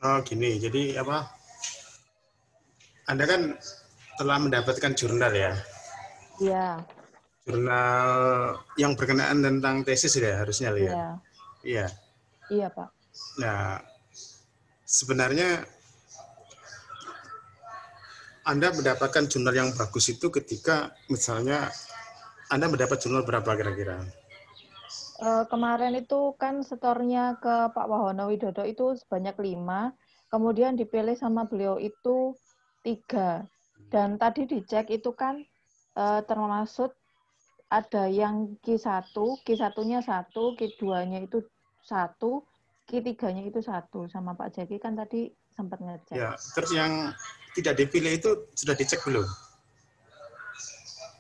Oh gini, jadi apa? Anda kan telah mendapatkan jurnal ya, Iya, jurnal yang berkenaan tentang tesis ya harusnya ya. iya, Iya. iya Pak. Nah, sebenarnya Anda mendapatkan jurnal yang bagus itu ketika misalnya Anda mendapat jurnal berapa kira-kira? Kemarin itu kan setornya ke Pak Wahono Widodo itu sebanyak 5, kemudian dipilih sama beliau itu 3. Dan tadi dicek itu kan termasuk ada yang Q1, Q1-nya 1, Q2-nya itu 1, Q3-nya itu 1. Sama Pak Jaki kan tadi sempat ngecek. Ya, terus yang tidak dipilih itu sudah dicek belum?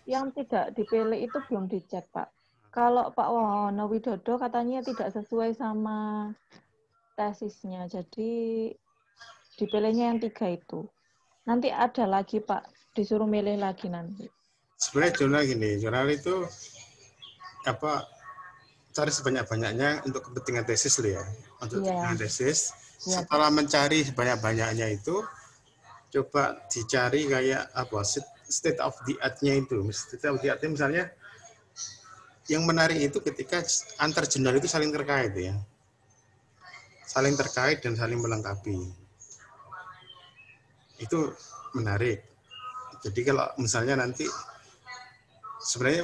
Yang tidak dipilih itu belum dicek, Pak. Kalau Pak Wahono Widodo katanya tidak sesuai sama tesisnya, jadi dipilihnya yang 3 itu. Nanti ada lagi, Pak, disuruh milih lagi nanti. Sebenarnya jurnal gini, jurnal itu apa cari sebanyak-banyaknya untuk kepentingan tesis loh ya. Untuk kepentingan Iya, tesis, iya, Pak. setelah mencari sebanyak-banyaknya itu, coba dicari kayak apa state of the art-nya itu. State of the art-nya misalnya yang menarik itu ketika antar jurnal itu saling terkait ya. Saling terkait dan saling melengkapi. Itu menarik. Jadi kalau misalnya nanti sebenarnya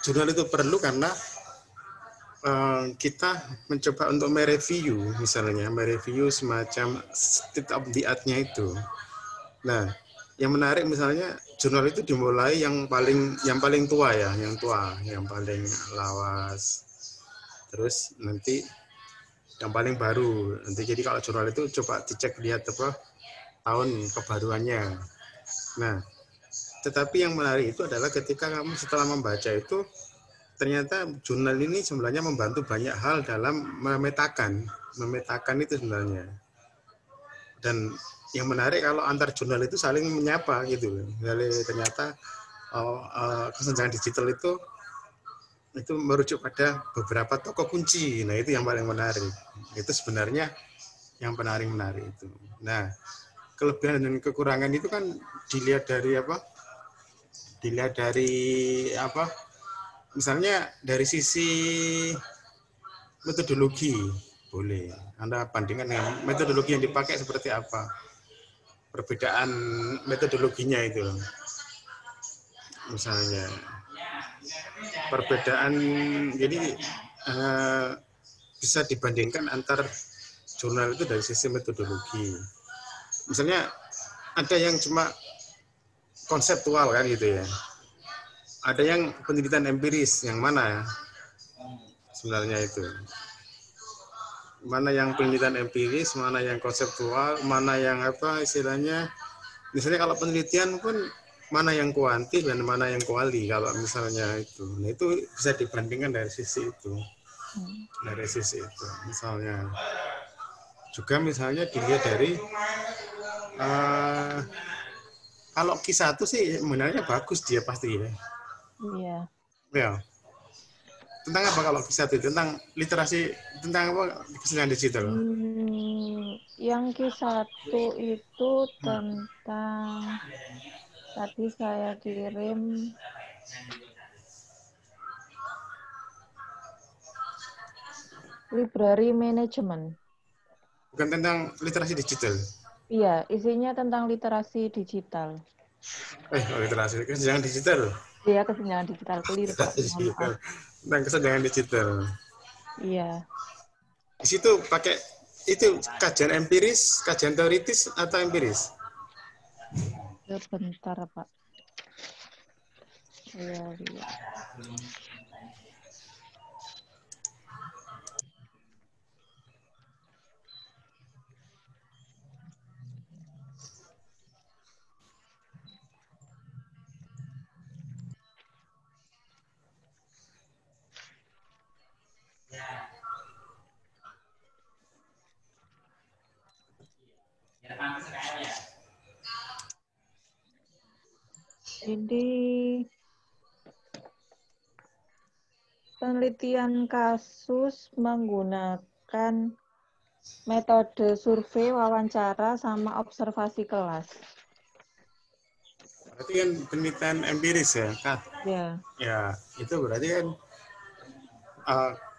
jurnal itu perlu karena kita mencoba untuk mereview misalnya mereview semacam state of the art-nya itu. Nah, yang menarik misalnya jurnal itu dimulai yang paling tua ya, yang paling lawas. Terus nanti yang paling baru. Nanti jadi kalau jurnal itu coba dicek lihat apa tahun kebaruannya. Nah, tetapi yang menarik itu adalah ketika kamu setelah membaca itu ternyata jurnal ini sebenarnya membantu banyak hal dalam memetakan itu sebenarnya. Dan yang menarik kalau antar jurnal itu saling menyapa gitu. Jadi ternyata kesenjangan digital itu merujuk pada beberapa tokoh kunci. Nah itu yang paling menarik. Itu sebenarnya yang menarik itu. Nah kelebihan dan kekurangan itu kan dilihat dari apa? Dilihat dari apa? Misalnya dari sisi metodologi boleh. Anda bandingkan dengan metodologi yang dipakai seperti apa. Perbedaan metodologinya itu misalnya perbedaan jadi eh, bisa dibandingkan antar jurnal itu dari sisi metodologi. Misalnya ada yang cuma konseptual kan gitu ya. Ada yang penelitian empiris yang mana ya sebenarnya itu. Mana yang penelitian empiris, mana yang konseptual, mana yang apa istilahnya. Misalnya kalau penelitian pun mana yang kuanti dan mana yang kuali kalau misalnya itu. Nah itu bisa dibandingkan dari sisi itu. Hmm. Dari sisi itu. Misalnya juga misalnya dilihat dari uh, kalau Q1 sih sebenarnya bagus dia pasti ya. Iya. Ya. Tentang apa kalau Q1 itu? Tentang literasi, tentang apa kesenian digital. Yang Q1 itu tentang tadi saya kirim library management. Bukan tentang literasi digital. Iya, isinya tentang literasi digital. Literasi kesenian digital. Iya, kesenjangan digital. Keliru, Pak. Mohon maaf. Digital. Tentang kesenian digital. Iya, Di situ pakai itu kajian empiris, kajian teoritis atau empiris? sebentar, Pak. Saya lihat. Ini penelitian kasus menggunakan metode survei, wawancara, sama observasi kelas. Berarti kan penelitian empiris ya, Kak? Ya. Ya, itu berarti kan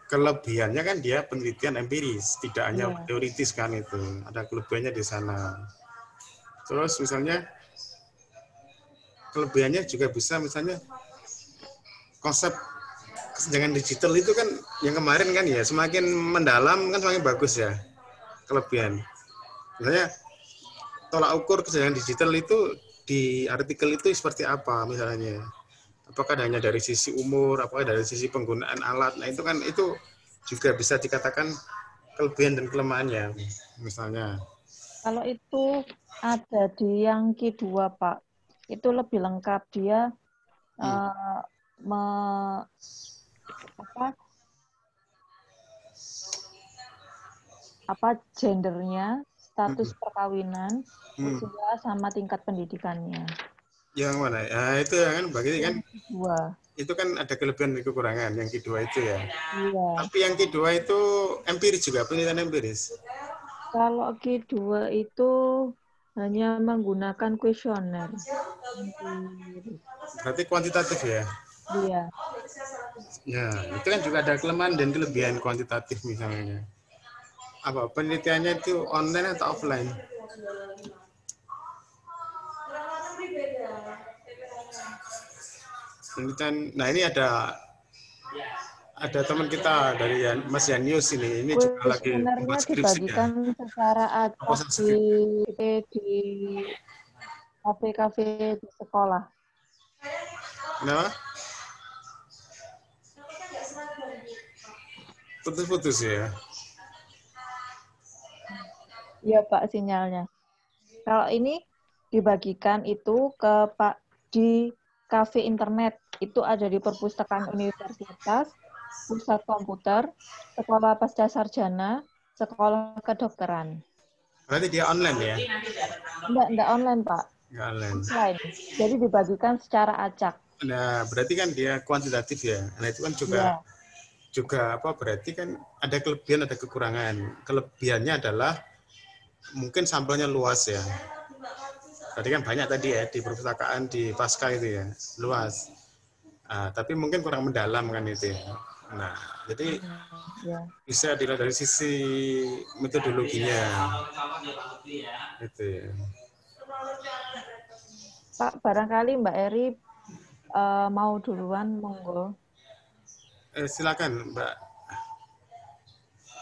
kelebihannya kan dia penelitian empiris, tidak hanya Ya. teoritis kan itu. Ada kelebihannya di sana. Terus misalnya kelebihannya juga bisa misalnya konsep kesenjangan digital itu kan yang kemarin kan ya semakin mendalam kan semakin bagus ya kelebihan. Misalnya tolak ukur kesenjangan digital itu di artikel itu seperti apa misalnya. Apakah hanya dari sisi umur, apakah dari sisi penggunaan alat. Nah itu kan itu juga bisa dikatakan kelebihan dan kelemahannya misalnya. Kalau itu ada di yang Q2, Pak. Itu lebih lengkap. Dia me, gendernya, status perkawinan, usia, sama tingkat pendidikannya. Yang mana? Ya itu kan bagi kan Dua. itu kan ada kelebihan dan kekurangan yang kedua itu ya. Iya. Tapi yang kedua itu empiris juga, penelitian empiris. Kalau Q2 itu hanya menggunakan kuesioner. Berarti kuantitatif ya. Iya. Ya, itu kan juga ada kelemahan dan kelebihan kuantitatif misalnya. Apa penelitiannya itu online atau offline? Penelitian, nah ini ada teman kita dari Mas Yanius ini juga lagi membuat Kuesionernya skripsi ya. dibagikan secara acak Proposal di skripsi. kafe-kafe di sekolah. Kenapa? Putus-putus ya. Iya, Pak, sinyalnya. Kalau ini dibagikan itu ke Pak di kafe internet. Itu ada di perpustakaan universitas, pusat komputer, sekolah pasca sarjana, sekolah kedokteran. Berarti dia online ya? Enggak online, Pak. Enggak online. Offline. Jadi dibagikan secara acak. Nah, berarti kan dia kuantitatif ya. Nah, itu kan Ya. juga apa berarti kan ada kelebihan ada kekurangan. Kelebihannya adalah mungkin sampelnya luas ya. Tadi kan banyak tadi ya di perpustakaan di pasca itu ya, luas. Tapi mungkin kurang mendalam kan itu ya. Nah, jadi bisa dilihat dari sisi metodologinya. Itu ya. Pak, barangkali Mbak Eri mau duluan, monggo. Silakan Mbak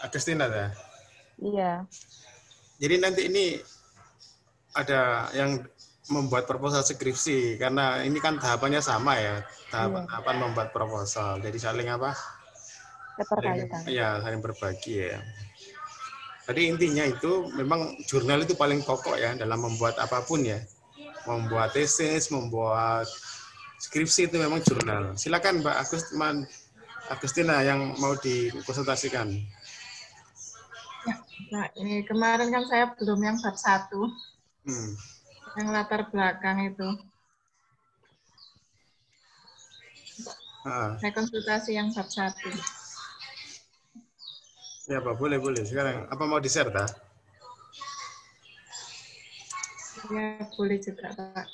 Agustina ya. Iya. Jadi nanti ini ada yang membuat proposal skripsi karena ini kan tahapannya sama ya, tahapan membuat proposal. Jadi saling apa? Keterkaitan. Saling berbagi ya. Jadi intinya itu memang jurnal itu paling pokok ya dalam membuat apapun ya. Membuat tesis, membuat skripsi itu memang jurnal. Silakan Mbak Agustina yang mau dikonsultasikan. Ya, nah ini kemarin kan saya belum yang bab 1. Yang latar belakang itu. Saya konsultasi yang bab 1. Ya Pak, boleh. Sekarang apa mau di-share tak? Ya, boleh juga, Pak.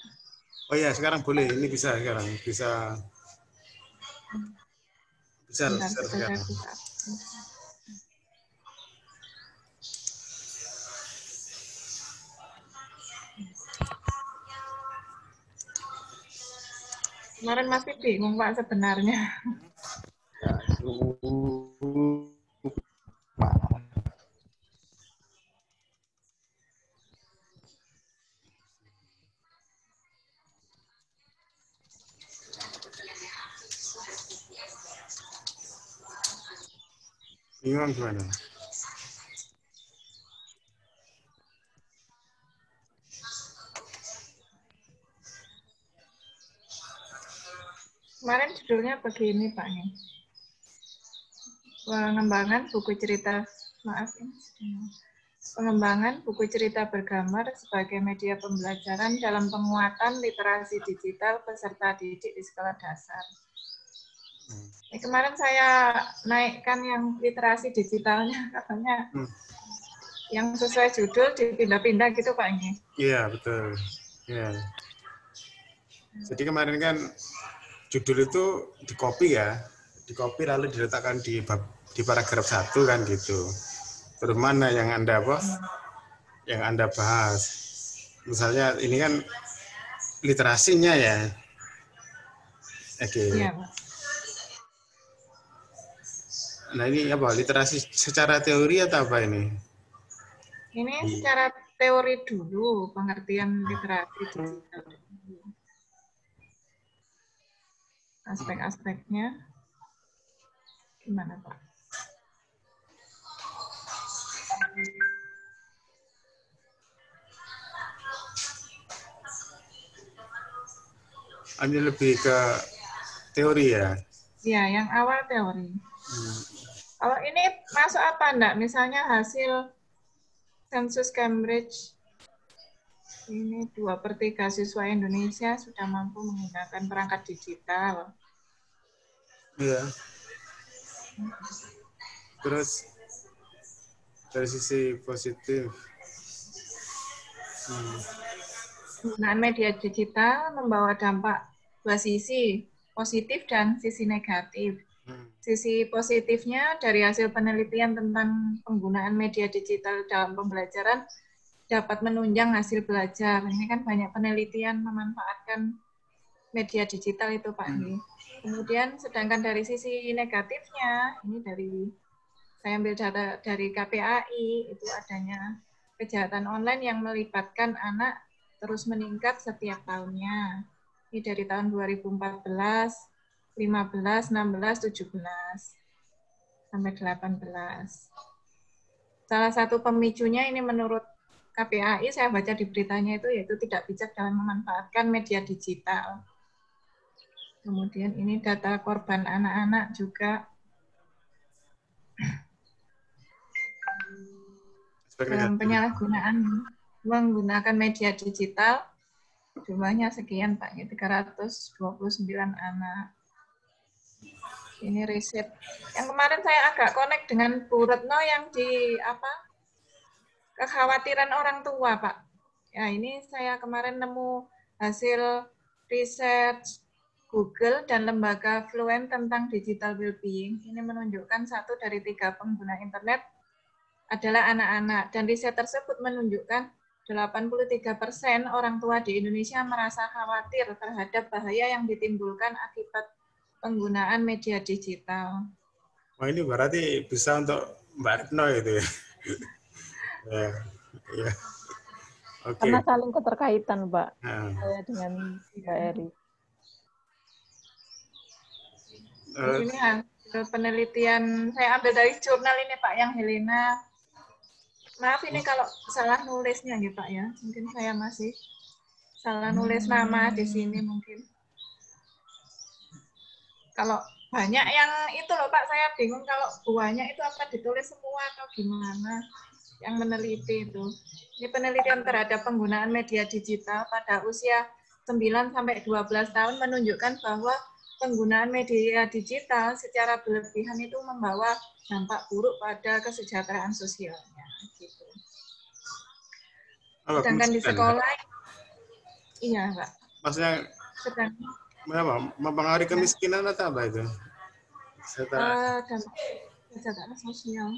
Oh ya, sekarang boleh. Ini bisa sekarang. Bisa sekarang. Kemarin masih bingung, Pak, sebenarnya. Bingung gimana? Kemarin judulnya begini, Pak. Pengembangan buku cerita bergambar sebagai media pembelajaran dalam penguatan literasi digital peserta didik di sekolah dasar. Kemarin saya naikkan yang literasi digitalnya, katanya yang sesuai judul dipindah-pindah gitu Pak ini. Iya, betul. Ya. Jadi kemarin kan judul itu di-copy ya. Di-copy lalu diletakkan di paragraf 1 kan gitu. Terus mana yang Anda apa? Yang Anda bahas. Misalnya ini kan literasinya ya. Oke. Iya, Pak. Nah ini apa? Literasi secara teori atau apa ini? Ini secara teori dulu, pengertian literasi digital. Aspek-aspeknya gimana Pak? Ini lebih ke teori ya? Ya, yang awal teori. Kalau ini masuk apa enggak? Misalnya hasil sensus Cambridge, ini 2/3 siswa Indonesia sudah mampu menggunakan perangkat digital. Iya. Terus dari sisi positif, Penggunaan media digital membawa dampak dua sisi, positif dan sisi negatif. Sisi positifnya dari hasil penelitian tentang penggunaan media digital dalam pembelajaran dapat menunjang hasil belajar. Ini kan banyak penelitian memanfaatkan media digital itu Pak Andi. Kemudian sedangkan dari sisi negatifnya, ini saya ambil data dari KPAI, itu adanya kejahatan online yang melibatkan anak terus meningkat setiap tahunnya. Ini dari tahun 2014, 15, 16, 17, sampai 18. Salah satu pemicunya ini menurut KPAI, saya baca di beritanya itu, yaitu tidak bijak dalam memanfaatkan media digital. Kemudian ini data korban anak-anak juga. Dalam penyalahgunaan menggunakan media digital, jumlahnya sekian Pak, 329 anak. Ini riset. Yang kemarin saya agak connect dengan Bu Retno yang di kekhawatiran orang tua Pak. Ya ini saya kemarin nemu hasil riset Google dan lembaga Fluent tentang digital well-being. Ini menunjukkan 1 dari 3 pengguna internet adalah anak-anak. Dan riset tersebut menunjukkan 83% orang tua di Indonesia merasa khawatir terhadap bahaya yang ditimbulkan akibat penggunaan media digital. Wah ini berarti bisa untuk Mbak Retno itu ya? Ya. Oke. Karena saling keterkaitan, Mbak, saya dengan Mbak Eri. Ini hasil penelitian, saya ambil dari jurnal ini Pak, yang Helena. Maaf ini kalau salah nulisnya ya Pak ya, mungkin saya masih salah nulis nama di sini mungkin. Kalau banyak yang itu loh Pak, saya bingung kalau banyak itu apa ditulis semua atau gimana yang meneliti itu. Ini penelitian terhadap penggunaan media digital pada usia 9-12 tahun menunjukkan bahwa penggunaan media digital secara berlebihan itu membawa dampak buruk pada kesejahteraan sosialnya. Gitu. Sedangkan di sekolah, iya Pak. Maksudnya, mempengaruhi kemiskinan atau apa itu? Kesejahteraan sosial.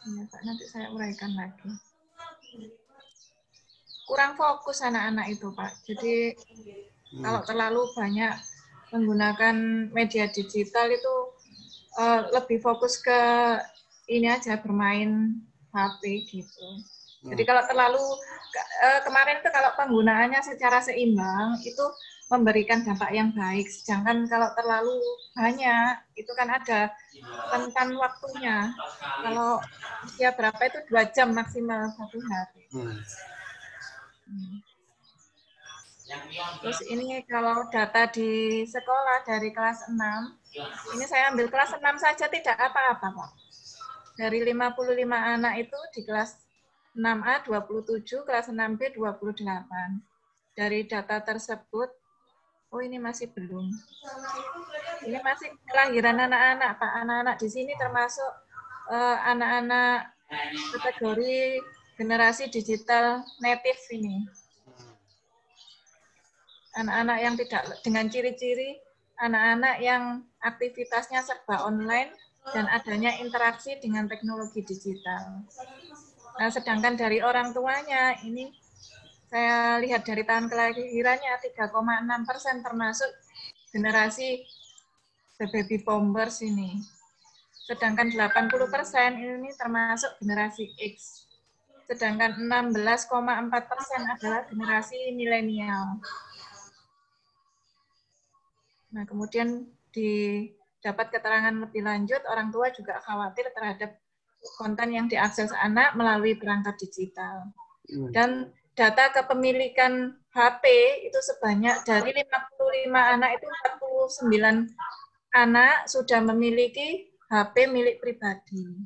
Ya, Pak, nanti saya uraikan lagi. Kurang fokus anak-anak itu, Pak. Jadi kalau terlalu banyak menggunakan media digital itu lebih fokus ke ini aja, bermain HP gitu. Jadi kalau terlalu kemarin itu kalau penggunaannya secara seimbang itu memberikan dampak yang baik. Sedangkan kalau terlalu banyak itu kan ada rentan waktunya. Kalau usia berapa itu 2 jam maksimal 1 hari. Terus ini kalau data di sekolah dari kelas 6, ini saya ambil kelas 6 saja tidak apa-apa Pak. Dari 55 anak itu di kelas 6A 27, kelas 6B 28. Dari data tersebut, oh ini masih belum. Ini masih kelahiran anak-anak, Pak. Anak-anak di sini termasuk anak-anak kategori generasi digital native ini. Anak-anak yang tidak dengan ciri-ciri anak-anak yang aktivitasnya serba online dan adanya interaksi dengan teknologi digital. Nah, sedangkan dari orang tuanya ini saya lihat dari tahun kelahirannya 3,6% termasuk generasi baby boomers ini. Sedangkan 80% ini termasuk generasi X. Sedangkan 16,4% adalah generasi milenial. Nah, kemudian didapat keterangan lebih lanjut, orang tua juga khawatir terhadap konten yang diakses anak melalui perangkat digital. Dan data kepemilikan HP itu sebanyak dari 55 anak itu 49 anak sudah memiliki HP milik pribadi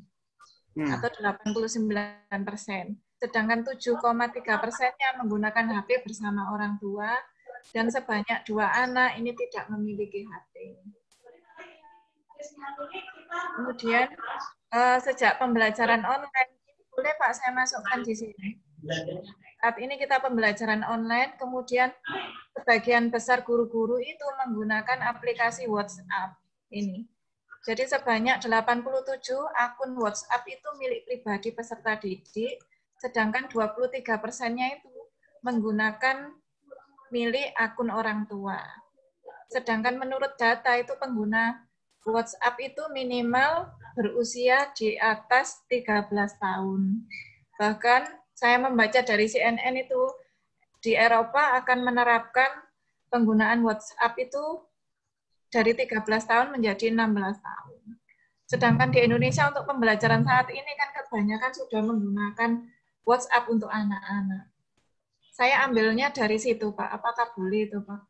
atau 89%. Sedangkan 7,3%-nya menggunakan HP bersama orang tua dan sebanyak 2 anak ini tidak memiliki HP. Kemudian sejak pembelajaran online, boleh Pak saya masukkan di sini. Saat ini kita pembelajaran online, kemudian sebagian besar guru-guru itu menggunakan aplikasi WhatsApp ini. Jadi sebanyak 87 akun WhatsApp itu milik pribadi peserta didik, sedangkan 23%-nya itu menggunakan milik akun orang tua. Sedangkan menurut data itu pengguna WhatsApp itu minimal berusia di atas 13 tahun. Bahkan saya membaca dari CNN itu di Eropa akan menerapkan penggunaan WhatsApp itu dari 13 tahun menjadi 16 tahun. Sedangkan di Indonesia untuk pembelajaran saat ini kan kebanyakan sudah menggunakan WhatsApp untuk anak-anak. Saya ambilnya dari situ, Pak. Apakah boleh itu, Pak?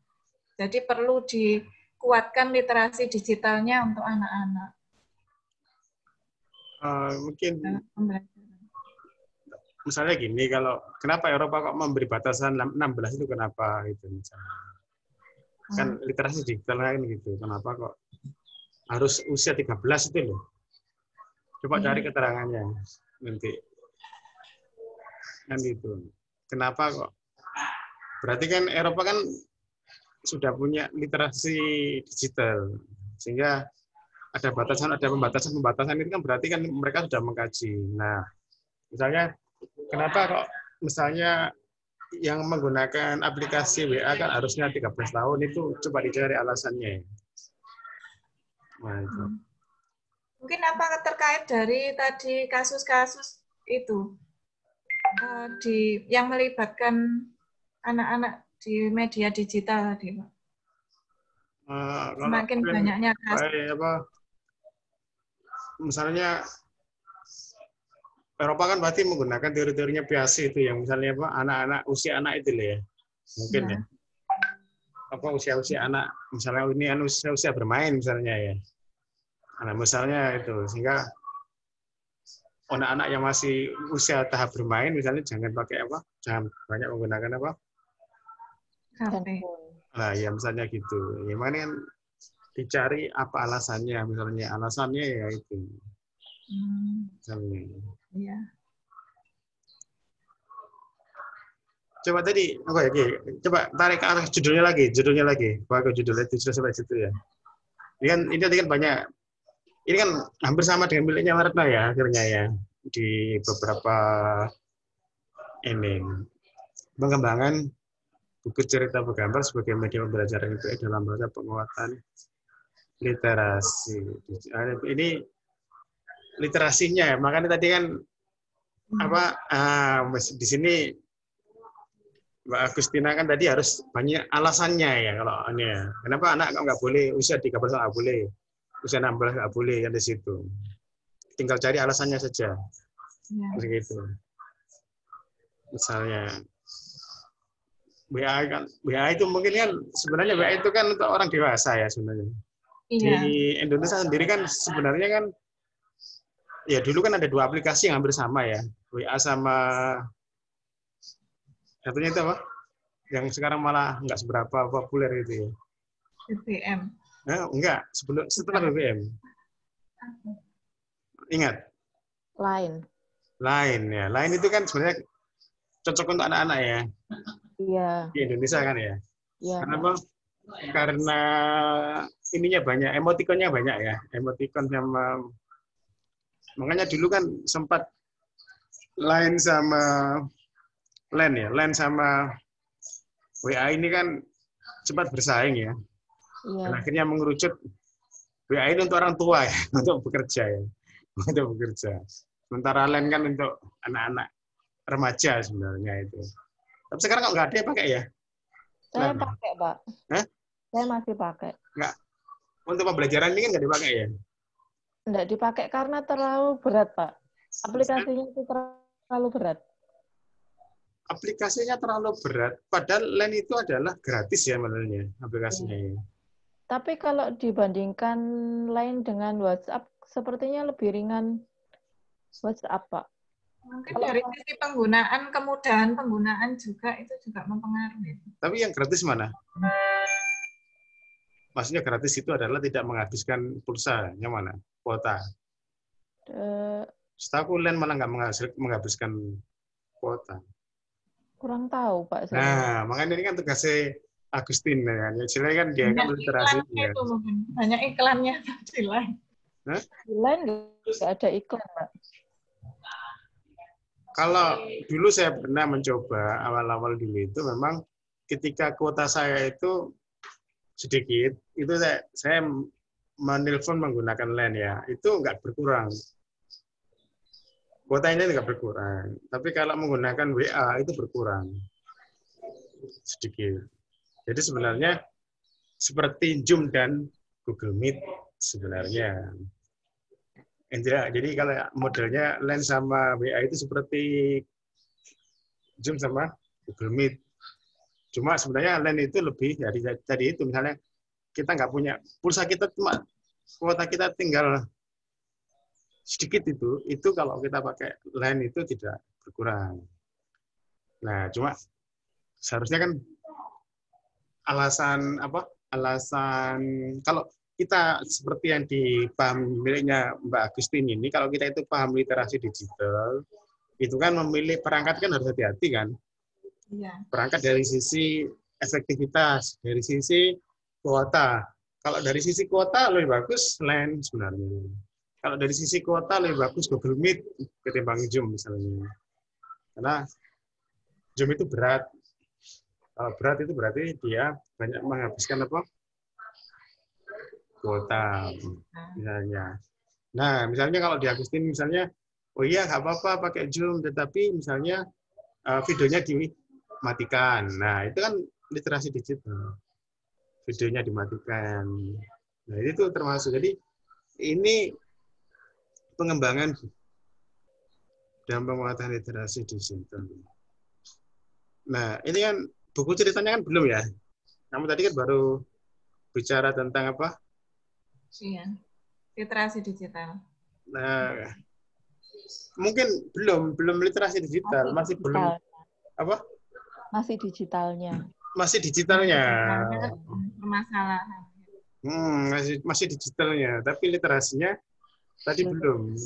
Jadi perlu dikuatkan literasi digitalnya untuk anak-anak. Mungkin misalnya gini, kalau kenapa Eropa kok memberi batasan 16 itu kenapa gitu misalnya? Kan literasi digital kan gitu. Kenapa kok harus usia 13 itu loh? Coba cari keterangannya nanti. Kan gitu. Kenapa kok? Berarti kan Eropa kan sudah punya literasi digital, sehingga ada batasan, ada pembatasan itu kan berarti kan mereka sudah mengkaji. Nah, misalnya kenapa kok misalnya yang menggunakan aplikasi WA kan harusnya 13 tahun itu coba dicari alasannya. Nah, itu. Mungkin apa terkait dari tadi kasus-kasus itu yang melibatkan anak-anak di media digital tadi, Pak. Semakin banyaknya kasus. Misalnya Eropa kan berarti menggunakan teori-teorinya Piaget itu yang misalnya apa anak-anak usia anak itu loh ya. Mungkin ya. Apa usia-usia anak misalnya ini usia bermain misalnya ya. Nah, misalnya itu sehingga anak-anak yang masih usia tahap bermain misalnya jangan pakai apa? Jangan banyak menggunakan apa? HP. Nah, ya misalnya gitu. Ya mana kan dicari apa alasannya misalnya. Alasannya ya itu. Misalnya. Iya. Coba tadi, coba tarik ke arah judulnya lagi, bawa ke judulnya itu sudah sampai situ ya. Ini tadi kan banyak, ini kan hampir sama dengan miliknya Maretno ya akhirnya ya di beberapa ini pengembangan buku cerita bergambar sebagai media pembelajaran IPS dalam rangka penguatan literasi. Ini literasinya, makanya tadi kan di sini Mbak Agustina kan tadi harus banyak alasannya ya kalau ini ya. Kenapa anak nggak boleh usia 13 nggak boleh, usia 16 nggak boleh yang di situ. Tinggal cari alasannya saja. Begitu. Misalnya WA itu mungkin kan sebenarnya WA itu kan untuk orang dewasa ya sebenarnya. Iya. Di Indonesia sendiri kan sebenarnya kan ya dulu kan ada 2 aplikasi yang hampir sama ya. WA sama satunya itu apa? Yang sekarang malah nggak seberapa populer itu ya. BBM. Enggak, setelah BBM. Ingat? Line. Line ya. Line itu kan sebenarnya cocok untuk anak-anak ya. Iya. Di Indonesia kan ya. Iya, Karena Pak. apa? Karena ininya banyak, emotikonnya banyak ya. Emotikon sama makanya dulu kan sempat Line sama Line ya. Line sama WA ini kan sempat bersaing ya. Iya. Dan akhirnya mengerucut WA ini untuk orang tua ya, untuk bekerja ya. Untuk bekerja. Sementara Line kan untuk anak-anak remaja sebenarnya itu. Tapi sekarang kok nggak ada ya pakai ya? Saya Line. pakai, Pak. Hah? Saya masih pakai. Nggak. Untuk pembelajaran ini kan nggak dipakai ya? Nggak dipakai karena terlalu berat, Pak. Aplikasinya itu terlalu berat. Aplikasinya terlalu berat. Padahal Line itu adalah gratis ya sebenarnya aplikasinya ya. Tapi kalau dibandingkan Line dengan WhatsApp, sepertinya lebih ringan WhatsApp, Pak. Mungkin dari sisi penggunaan, kemudahan penggunaan juga itu juga mempengaruhi. Tapi yang gratis mana? Maksudnya gratis itu adalah tidak menghabiskan pulsa, yang mana? Kuota. Setahu Line malah nggak menghabiskan kuota. Kurang tahu, Pak. Saya. Nah, makanya ini kan tugasnya Agustin ya. Jadi kan dia kan literasi. Itu mungkin. Banyak iklannya di Line. Di Line nggak ada iklan, Pak. Kalau dulu saya pernah mencoba awal-awal dulu itu memang ketika kuota saya itu sedikit, itu saya menelpon menggunakan Line ya, itu nggak berkurang. Kuotanya nggak berkurang. Tapi kalau menggunakan WA itu berkurang sedikit. Jadi sebenarnya seperti Zoom dan Google Meet sebenarnya. Jadi kalau modelnya Line sama WA itu seperti Zoom sama Google Meet. Cuma sebenarnya Line itu lebih dari tadi itu, misalnya kita nggak punya pulsa, kita cuma kuota kita tinggal sedikit itu kalau kita pakai Line itu tidak berkurang. Nah, cuma seharusnya kan alasan kalau kita seperti yang dipaham miliknya Mbak Agustin ini, kalau kita itu paham literasi digital, itu kan memilih perangkat kan harus hati-hati kan. Iya. Perangkat dari sisi efektivitas, dari sisi kuota. Kalau dari sisi kuota lebih bagus Line sebenarnya. Kalau dari sisi kuota lebih bagus Google Meet ketimbang Zoom misalnya. Karena Zoom itu berat. Kalau berat itu berarti dia banyak menghabiskan kuota misalnya. Nah, misalnya kalau di Agustin misalnya, oh iya nggak apa-apa pakai Zoom, tetapi misalnya videonya dimatikan. Nah, itu kan literasi digital. Videonya dimatikan. Nah, itu termasuk. Jadi ini pengembangan dan penguatan literasi digital. Nah, ini kan buku ceritanya kan belum ya. Kamu tadi kan baru bicara tentang apa? Iya, literasi digital. Nah, mungkin belum literasi digital, masih belum apa? Masih digitalnya. Masih digitalnya. Permasalahan. Masih digitalnya, tapi literasinya tadi belum.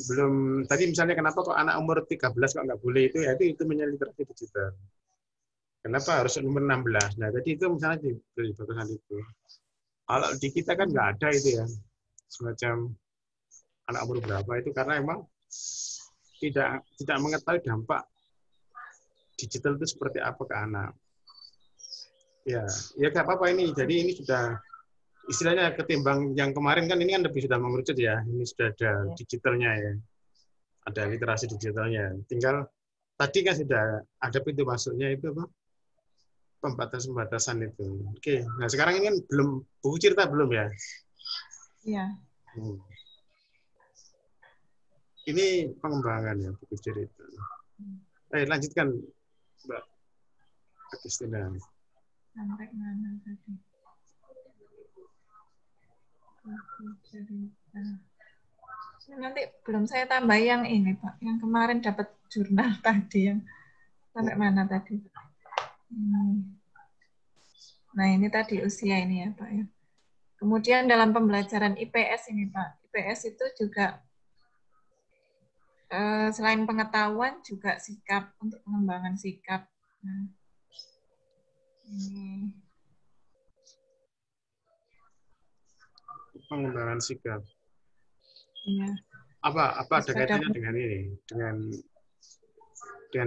Tadi misalnya kenapa kok anak umur 13 kok nggak boleh itu, ya itu menjadi literasi digital. Kenapa harus umur 16? Nah, tadi itu misalnya di bagusan itu. Kalau di kita kan nggak ada itu ya, semacam anak umur berapa itu, karena emang tidak mengetahui dampak digital itu seperti apa ke anak. Ya nggak apa-apa ini. Jadi ini sudah istilahnya ketimbang yang kemarin kan, ini kan lebih sudah mengerucut ya. Ini sudah ada digitalnya ya, ada literasi digitalnya. Tinggal tadi kan sudah ada pintu masuknya itu apa? Pembatasan itu. Oke. Nah sekarang ini kan belum, buku cerita belum ya? Iya. Ini pengembangan ya buku cerita. Lanjutkan Mbak Agustina. Sampai mana tadi? Buku cerita. Nanti belum saya tambah yang ini Pak, yang kemarin dapat jurnal tadi yang sampai mana tadi? Nah ini tadi usia ini ya Pak ya. Kemudian dalam pembelajaran IPS ini Pak, IPS itu juga selain pengetahuan juga sikap, untuk pengembangan sikap. Nah, ini. Pengembangan sikap. Iya. Apa ada kaitannya dengan ini, dengan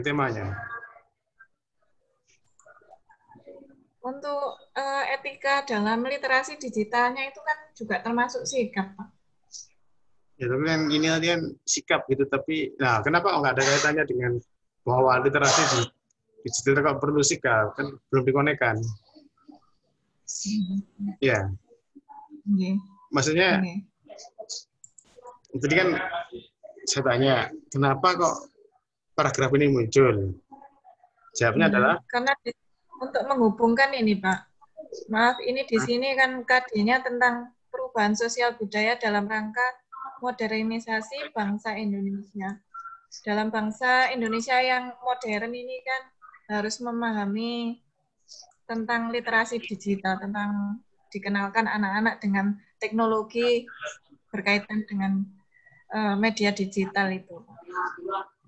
temanya? Untuk etika dalam literasi digitalnya itu kan juga termasuk sikap, Pak. Ya, tapi kan ini kan sikap gitu, tapi nah kenapa nggak ada kaitannya dengan bahwa literasi digital kok perlu sikap, kan belum dikonekkan. Ya, maksudnya tadi kan saya tanya kenapa kok paragraf ini muncul, jawabnya adalah karena untuk menghubungkan ini, Pak. Maaf, ini di sini kan KD-nya tentang perubahan sosial budaya dalam rangka modernisasi bangsa Indonesia. Dalam bangsa Indonesia yang modern ini kan harus memahami tentang literasi digital, tentang dikenalkan anak-anak dengan teknologi berkaitan dengan media digital itu.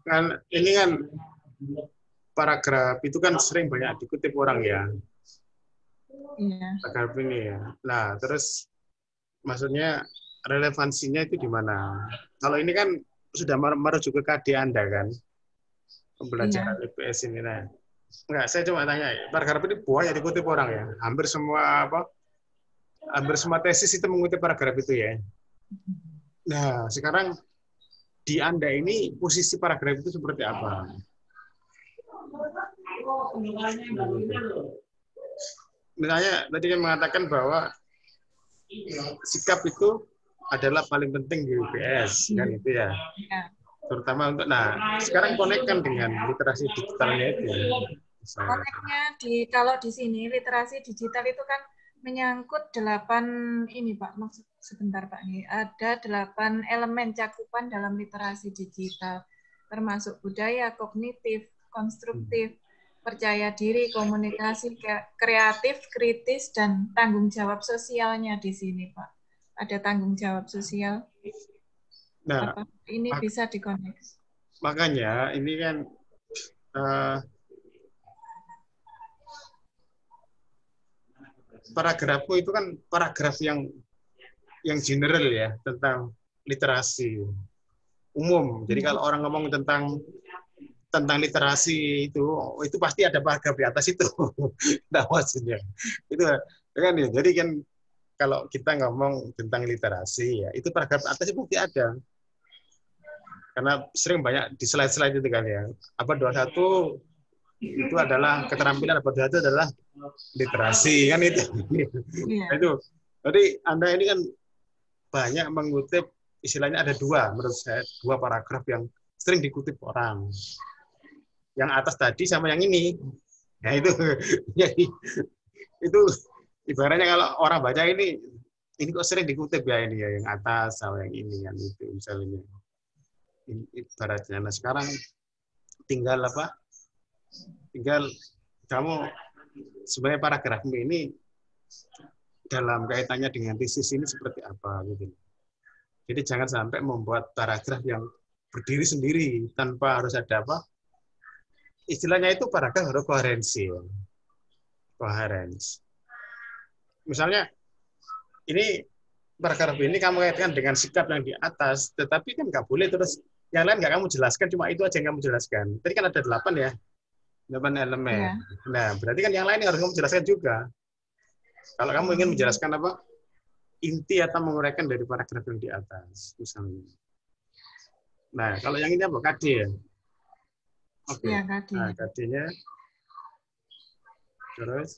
Kan ini kan paragraf itu kan sering banyak dikutip orang ya. Iya. Paragraf ini ya. Nah, terus maksudnya relevansinya itu di mana? Kalau ini kan sudah merujuk ke KD Anda kan, pembelajaran IPS ini. Nah, enggak, saya cuma tanya, paragraf ini banyak dikutip orang ya. Hampir semua tesis itu mengutip paragraf itu ya. Nah, sekarang di Anda ini posisi paragraf itu seperti apa? Misalnya tadi kan mengatakan bahwa sikap itu adalah paling penting di UPS kan itu ya. Terutama untuk sekarang konekkan dengan literasi digitalnya itu. Koneknya kalau di sini literasi digital itu kan menyangkut 8 ini Pak, maksud sebentar Pak nih. Ada 8 elemen cakupan dalam literasi digital, termasuk budaya, kognitif, konstruktif, percaya diri, komunikasi, kreatif, kritis, dan tanggung jawab sosialnya di sini Pak. Ada tanggung jawab sosial. Nah, ini bisa dikoneksi. Makanya ini kan paragrafku itu kan paragraf yang general ya, tentang literasi umum. Jadi kalau orang ngomong tentang literasi itu pasti ada paragraf di atas itu. Nah, maksudnya itu kan ya. Jadi kan kalau kita ngomong tentang literasi ya, itu paragraf atas pasti ada. Karena sering banyak di slide-slide itu kan ya. Abad 21 itu adalah keterampilan, abad 21 adalah literasi kan itu. Yeah. Itu. Jadi Anda ini kan banyak mengutip, istilahnya ada menurut saya dua paragraf yang sering dikutip orang. Yang atas tadi sama yang ini. Nah itu jadi itu ibaratnya kalau orang baca ini kok sering dikutip ya ini ya, yang atas sama yang ini kan itu misalnya. Ibaratnya. Nah sekarang tinggal kamu sebenarnya paragrafmu ini dalam kaitannya dengan tesis ini seperti apa gitu. Jadi jangan sampai membuat paragraf yang berdiri sendiri tanpa harus ada istilahnya itu paragraf harus koherensi. Koherens. Misalnya ini paragraf ini kamu kaitkan dengan sikap yang di atas, tetapi kan nggak boleh terus yang lain nggak kamu jelaskan, cuma itu aja yang kamu jelaskan. Tadi kan ada 8 ya, 8 elemen. Yeah. Nah, berarti kan yang lain harus kamu jelaskan juga. Kalau kamu ingin menjelaskan inti atau menguraikan dari paragraf yang di atas, misalnya. Nah, kalau yang ini apa? KD ya? Oke. Ya, KD. Nah, KD-nya. Terus?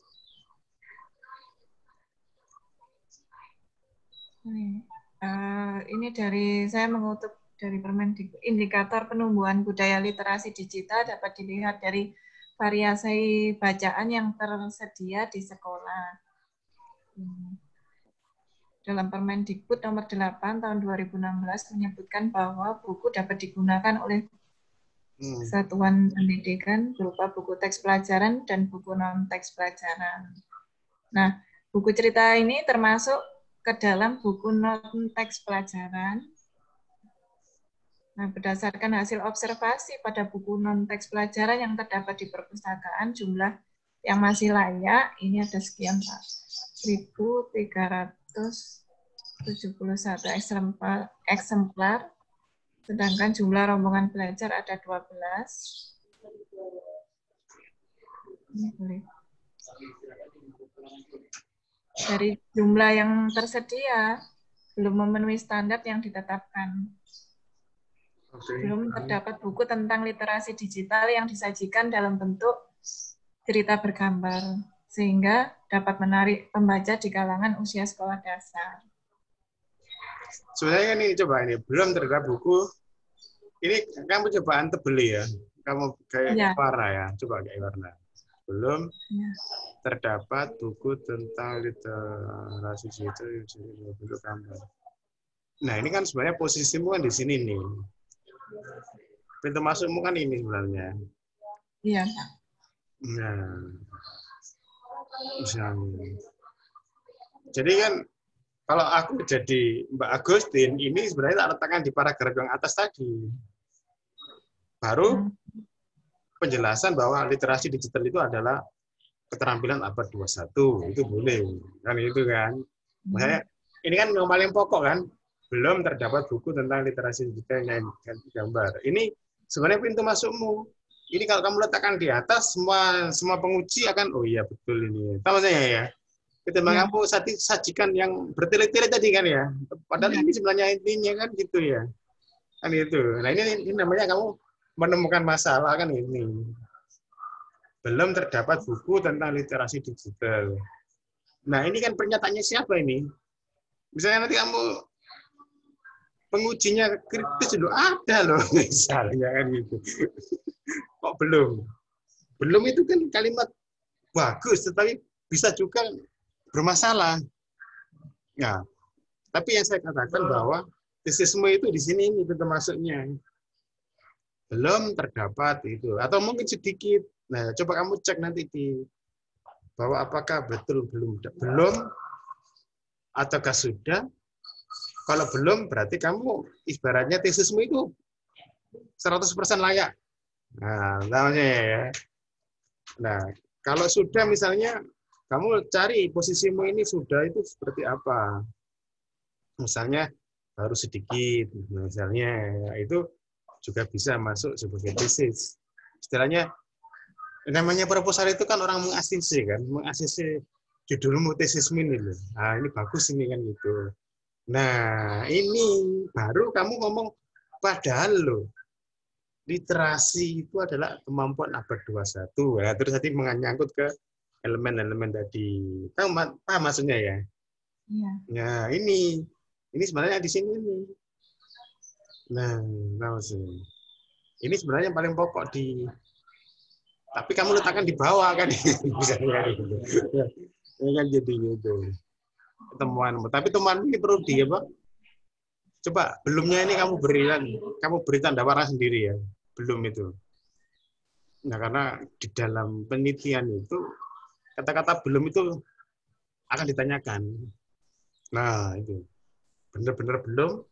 Ini saya mengutip dari Permendikbud. Indikator penumbuhan budaya literasi digital dapat dilihat dari variasi bacaan yang tersedia di sekolah. Dalam Permendikbud nomor 8 tahun 2016 menyebutkan bahwa buku dapat digunakan oleh satuan pendidikan berupa buku teks pelajaran dan buku non-teks pelajaran. Nah, buku cerita ini termasuk ke dalam buku non-teks pelajaran Nah, berdasarkan hasil observasi pada buku non-teks pelajaran yang terdapat di perpustakaan, jumlah yang masih layak, ini ada sekian, Pak. 1.371 eksemplar, sedangkan jumlah rombongan belajar ada 12. Ini boleh. Dari jumlah yang tersedia, belum memenuhi standar yang ditetapkan. Belum terdapat buku tentang literasi digital yang disajikan dalam bentuk cerita bergambar, sehingga dapat menarik pembaca di kalangan usia sekolah dasar. Sebenarnya ini coba ini belum terdapat buku. Ini kamu cobaan tebeli ya. Kamu kayak warna ya. Coba kayak warna. Belum terdapat buku tentang literasi digital yang bentuk gambar. Nah ini kan sebenarnya posisimu kan di sini nih. Pintu masukmu kan ini sebenarnya. Iya. Nah, misalnya. Jadi kan kalau aku jadi Mbak Agustin, ini sebenarnya tak letakkan di paragraf yang atas tadi. Baru penjelasan bahwa literasi digital itu adalah keterampilan abad 21. Itu boleh. Kan itu kan. Makanya ini kan yang paling pokok kan. Belum terdapat buku tentang literasi digital yang gambar. Ini sebenarnya pintu masukmu. Ini kalau kamu letakkan di atas, semua penguji akan, oh iya betul ini. Tahu saya ya. Ketimbang kamu sajikan yang bertele-tele tadi kan ya. Padahal ini sebenarnya intinya kan gitu ya. Kan itu. Nah ini namanya kamu menemukan masalah kan ini. Belum terdapat buku tentang literasi digital. Nah ini kan pernyataannya siapa ini? Misalnya nanti kamu pengujinya kritis dulu ada loh misalnya kan gitu. Kok belum? Belum itu kan kalimat bagus, tetapi bisa juga bermasalah. Nah, tapi yang saya katakan bahwa tesisme itu di sini ini pintu masuknya. Belum terdapat itu, atau mungkin sedikit. Nah, coba kamu cek nanti di bahwa apakah betul belum ataukah sudah. Kalau belum, berarti kamu ibaratnya tesismu itu 100% layak. Nah, namanya ya. Nah, kalau sudah misalnya kamu cari posisimu ini sudah itu seperti apa? Misalnya baru sedikit, misalnya itu juga bisa masuk sebagai tesis. Istilahnya namanya proposal itu kan orang mengasisi kan, mengasisi judulmu tesismu ini loh. Nah, ini bagus ini kan gitu. Nah, ini baru kamu ngomong padahal loh. Literasi itu adalah kemampuan abad 21. Ya, terus tadi menyangkut ke elemen-elemen tadi. Tahu paham maksudnya ya? Iya. Nah, ini sebenarnya di sini nih. Nah, tahu sih. Ini sebenarnya yang paling pokok di tapi kamu letakkan di bawah kan bisa gitu. Ini kan jadi gitu. Temuanmu. Tapi temuan ini perlu di apa? Coba belumnya ini kamu beri tanda warna sendiri ya. Belum itu. Nah, karena di dalam penelitian itu kata-kata belum itu akan ditanyakan. Nah, itu. Benar-benar belum?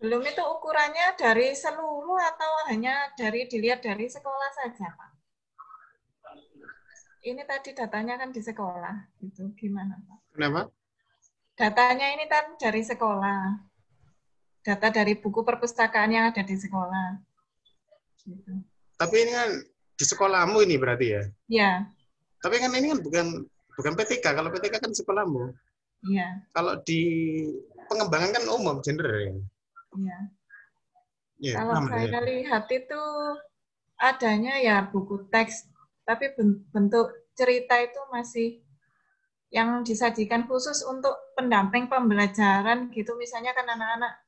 Belum itu ukurannya dari seluruh atau hanya dilihat dari sekolah saja, Pak? Ini tadi datanya kan di sekolah. Itu gimana, Pak? Kenapa? Datanya ini kan dari sekolah. Data dari buku perpustakaan yang ada di sekolah. Gitu. Tapi ini kan di sekolahmu ini berarti ya? Iya. Tapi kan ini kan bukan PTK. Kalau PTK kan sekolahmu. Iya. Kalau di pengembangan kan umum, gender ya? Iya. Ya, kalau saya lihat itu adanya ya buku teks, tapi bentuk cerita itu masih yang disajikan khusus untuk pendamping pembelajaran gitu. Misalnya kan anak-anak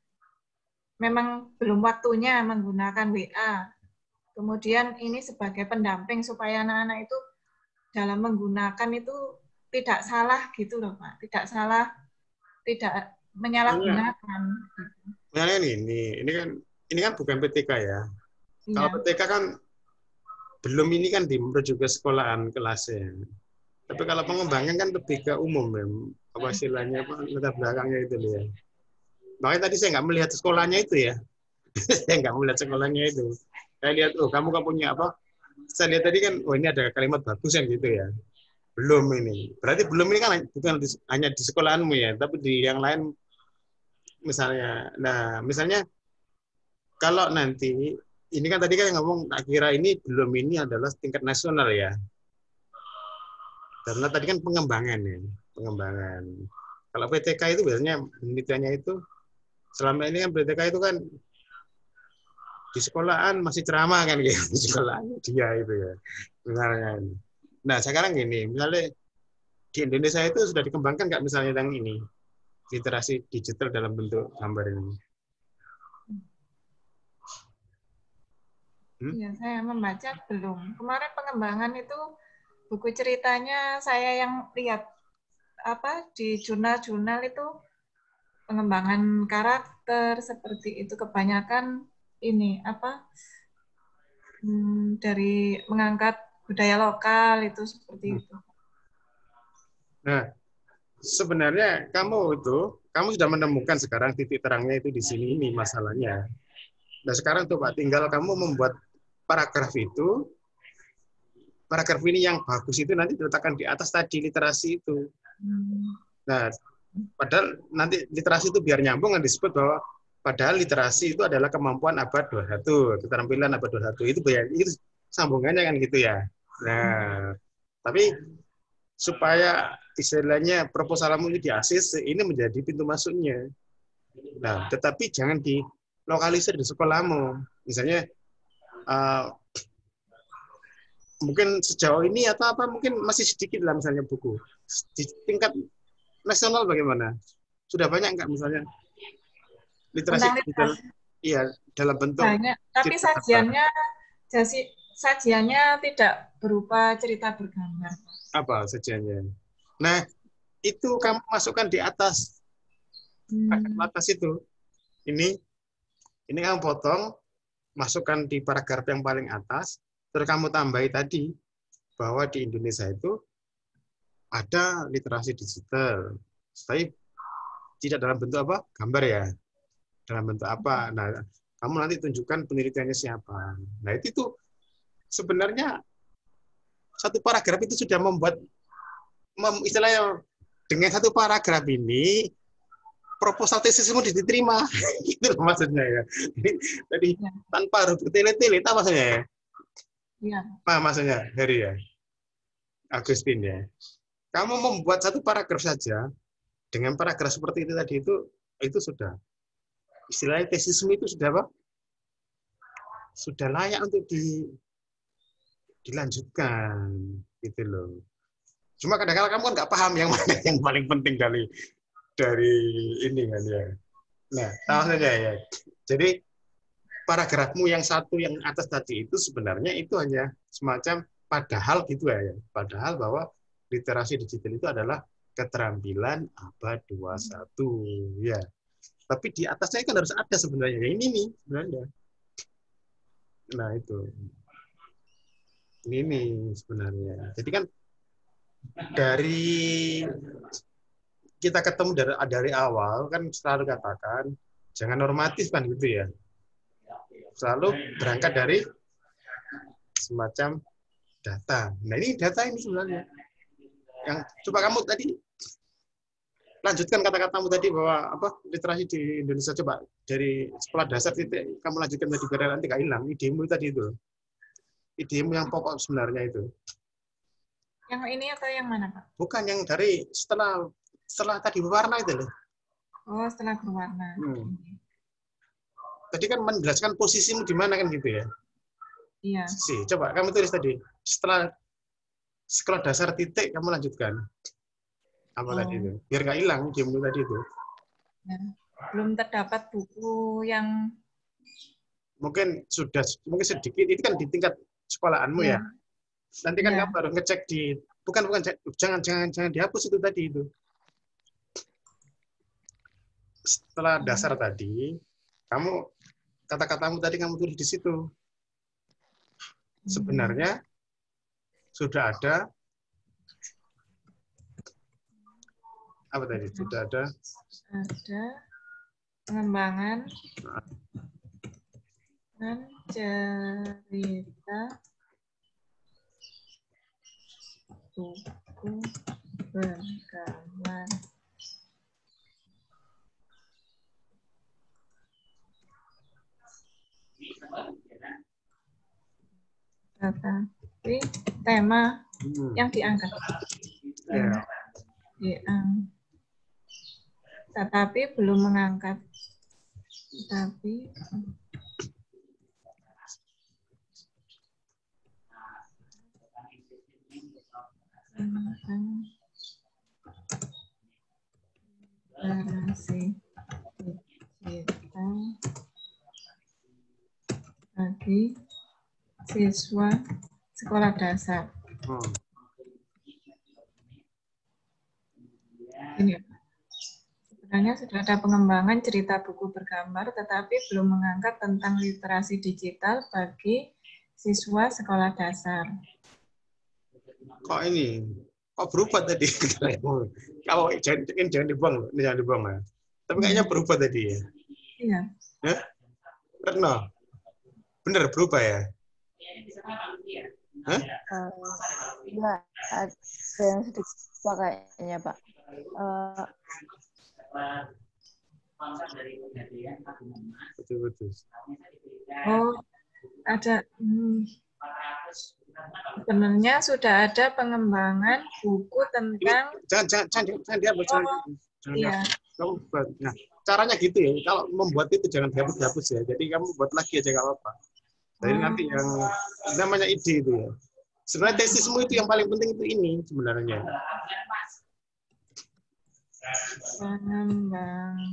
memang belum waktunya menggunakan WA. Kemudian ini sebagai pendamping supaya anak-anak itu dalam menggunakan itu tidak salah gitu loh, Pak. Tidak menyalahgunakan. Misalnya ini kan bukan PTK ya. Iya. Kalau PTK kan belum ini kan merujuk ke sekolahan kelasnya. Tapi kalau pengembangan kan lebih ke umum ya. Apa istilahnya, apa latar belakangnya itu ya. Makanya tadi saya nggak melihat sekolahnya itu ya. Saya nggak melihat sekolahnya itu. Saya lihat, oh kamu kan punya apa? Saya lihat tadi kan, oh ini ada kalimat bagus yang gitu ya. Belum ini. Berarti belum ini kan bukan hanya di sekolahanmu ya, tapi di yang lain misalnya. Nah, misalnya kalau nanti ini kan tadi kan yang ngomong, tak kira ini belum ini adalah tingkat nasional ya. Karena tadi kan pengembangan ya, pengembangan. Kalau PTK itu biasanya penelitiannya itu selama ini kan PTK itu kan di sekolahan masih ceramah kan gitu di sekolahan dia itu ya misalnya. Nah sekarang gini, misalnya di Indonesia itu sudah dikembangkan nggak misalnya yang ini literasi digital dalam bentuk gambar ini? Iya, saya membaca belum. Kemarin pengembangan itu buku ceritanya saya yang lihat apa di jurnal-jurnal itu pengembangan karakter seperti itu kebanyakan ini apa dari mengangkat budaya lokal itu seperti itu. Nah, sebenarnya kamu sudah menemukan sekarang titik terangnya itu di sini ini masalahnya. Nah, sekarang tuh Pak, tinggal kamu membuat paragraf itu, paragraf ini yang bagus itu nanti diletakkan di atas tadi literasi itu. Nah, padahal nanti literasi itu biar nyambung kan disebut bahwa padahal literasi itu adalah kemampuan abad 21, keterampilan abad 21 itu sambungannya kan gitu ya. Nah, tapi supaya istilahnya proposalmu ini di ACC ini menjadi pintu masuknya. Nah, tetapi jangan dilokalisir di sekolahmu. Misalnya mungkin sejauh ini atau apa mungkin masih sedikit lah misalnya buku. Di tingkat nasional bagaimana? Sudah banyak nggak misalnya literasi digital? Iya, dalam bentuk banyak, tapi sajiannya tidak berupa cerita bergambar. Apa sajiannya? Nah, itu kamu masukkan di atas. Atas itu. Ini kamu potong, masukkan di paragraf yang paling atas, terus kamu tambahi tadi bahwa di Indonesia itu ada literasi digital. Tapi tidak dalam bentuk apa? Gambar ya. Dalam bentuk apa? Nah, kamu nanti tunjukkan penelitiannya siapa. Nah, itu tuh sebenarnya satu paragraf itu sudah membuat istilahnya dengan satu paragraf ini proposal tesismu diterima. Itu loh maksudnya ya. Jadi tanpa harus bertele-tele, itu maksudnya ya? Iya. Nah, maksudnya Heri ya. Agustin ya. Kamu membuat satu paragraf saja dengan paragraf seperti itu tadi itu sudah istilahnya tesismu itu sudah apa? Sudah layak untuk dilanjutkan gitu loh. Cuma kadang-kadang kamu kan nggak paham yang mana yang paling penting dari ini kan ya. Nah, tahu saja ya. Jadi paragrafmu yang satu yang atas tadi itu sebenarnya itu hanya semacam padahal gitu ya. Padahal bahwa literasi digital itu adalah keterampilan abad 21 ya. Tapi di atasnya kan harus ada sebenarnya. Ini nih sebenarnya. Nah, itu. Ini nih sebenarnya. Jadi kan dari kita ketemu dari awal kan selalu katakan jangan normatif kan gitu ya. Selalu berangkat dari semacam data. Nah ini data ini sebenarnya yang coba kamu tadi lanjutkan kata-katamu tadi bahwa apa literasi di Indonesia coba dari sekolah dasar titik kamu lanjutkan tadi biar nanti nggak hilang idemu tadi itu. Idemu yang pokok sebenarnya itu. Yang ini atau yang mana, Pak? Bukan yang dari setelah tadi berwarna itu loh. Oh, setelah berwarna. Tadi kan menjelaskan posisimu di mana kan gitu ya. Iya. Coba kamu tulis tadi. Setelah sekolah dasar titik kamu lanjutkan. Apa tadi itu? Biar nggak hilang idemu tadi itu. Ya. Belum terdapat buku yang mungkin sedikit itu kan di tingkat sekolahanmu ya. Nanti kan kamu harus ngecek di bukan jangan dihapus itu tadi itu. Setelah dasar tadi, kamu kata-katamu tadi kamu tulis di situ. Sebenarnya sudah ada apa tadi? Sudah ada pengembangan cerita buku bergambar. Tetapi tema yang diangkat. Tetapi belum mengangkat. Tetapi literasi digital bagi siswa sekolah dasar. Ini sebenarnya sudah ada pengembangan cerita buku bergambar, tetapi belum mengangkat tentang literasi digital bagi siswa sekolah dasar. Kok ini? Kok berubah tadi? Kalau jangan dibuang, jangan dibuang ya. Tapi kayaknya berubah tadi ya. Iya. Ya? Karena benar berubah ya? Hah? Ya, ada yang sedikit kayaknya Pak. Betul. Oh, ada. Sebenarnya sudah ada pengembangan buku tentang. Jangan dihapus. Iya. Kamu buat. Nah, caranya gitu ya. Kalau membuat itu jangan dihapus ya. Jadi kamu buat lagi aja kalau apa. Jadi nanti yang namanya ide itu ya. Sebenarnya tesismu itu yang paling penting itu ini sebenarnya. Pengembangan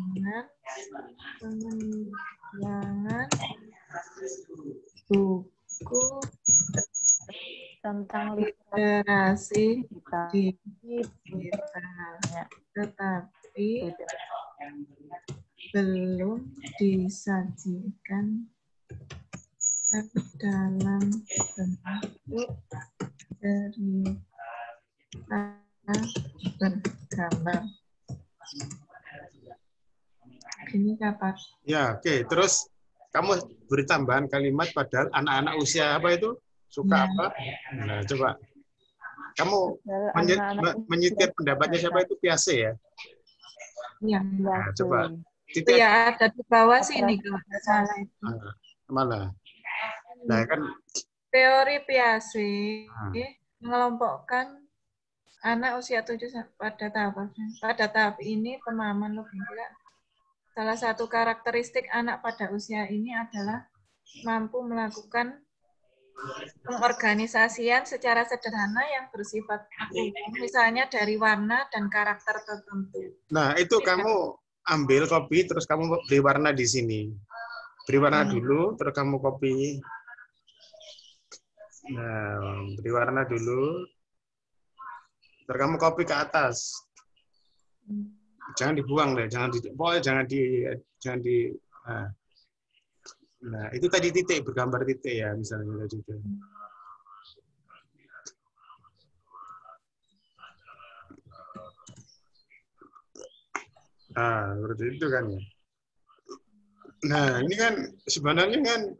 buku tentang literasi digital, tetapi belum disajikan dalam bentuk cerita bergambar. Ini dapat. Ya, oke. Terus kamu beri tambahan kalimat padahal anak-anak usia apa itu suka apa? Nah, coba. Kamu menyitir pendapatnya siapa itu Piaget ya? Iya. Nah, coba. Ya, ada di bawah sini kalau tidak salah. Mana? Nah, kan teori Piaget mengelompokkan anak usia 7 pada tahap ini pemahaman logika. Salah satu karakteristik anak pada usia ini adalah mampu melakukan pengorganisasian secara sederhana yang bersifat umum, misalnya dari warna dan karakter tertentu. Nah, itu kamu ambil kopi, terus kamu beri warna di sini. Beri warna dulu, terus kamu copy. Nah, beri warna dulu. Terus kamu copy ke atas. Jangan dibuang deh, jangan di. Nah, itu tadi titik, bergambar titik ya, misalnya tadi itu. Nah, seperti itu kan ya. Nah, ini kan sebenarnya kan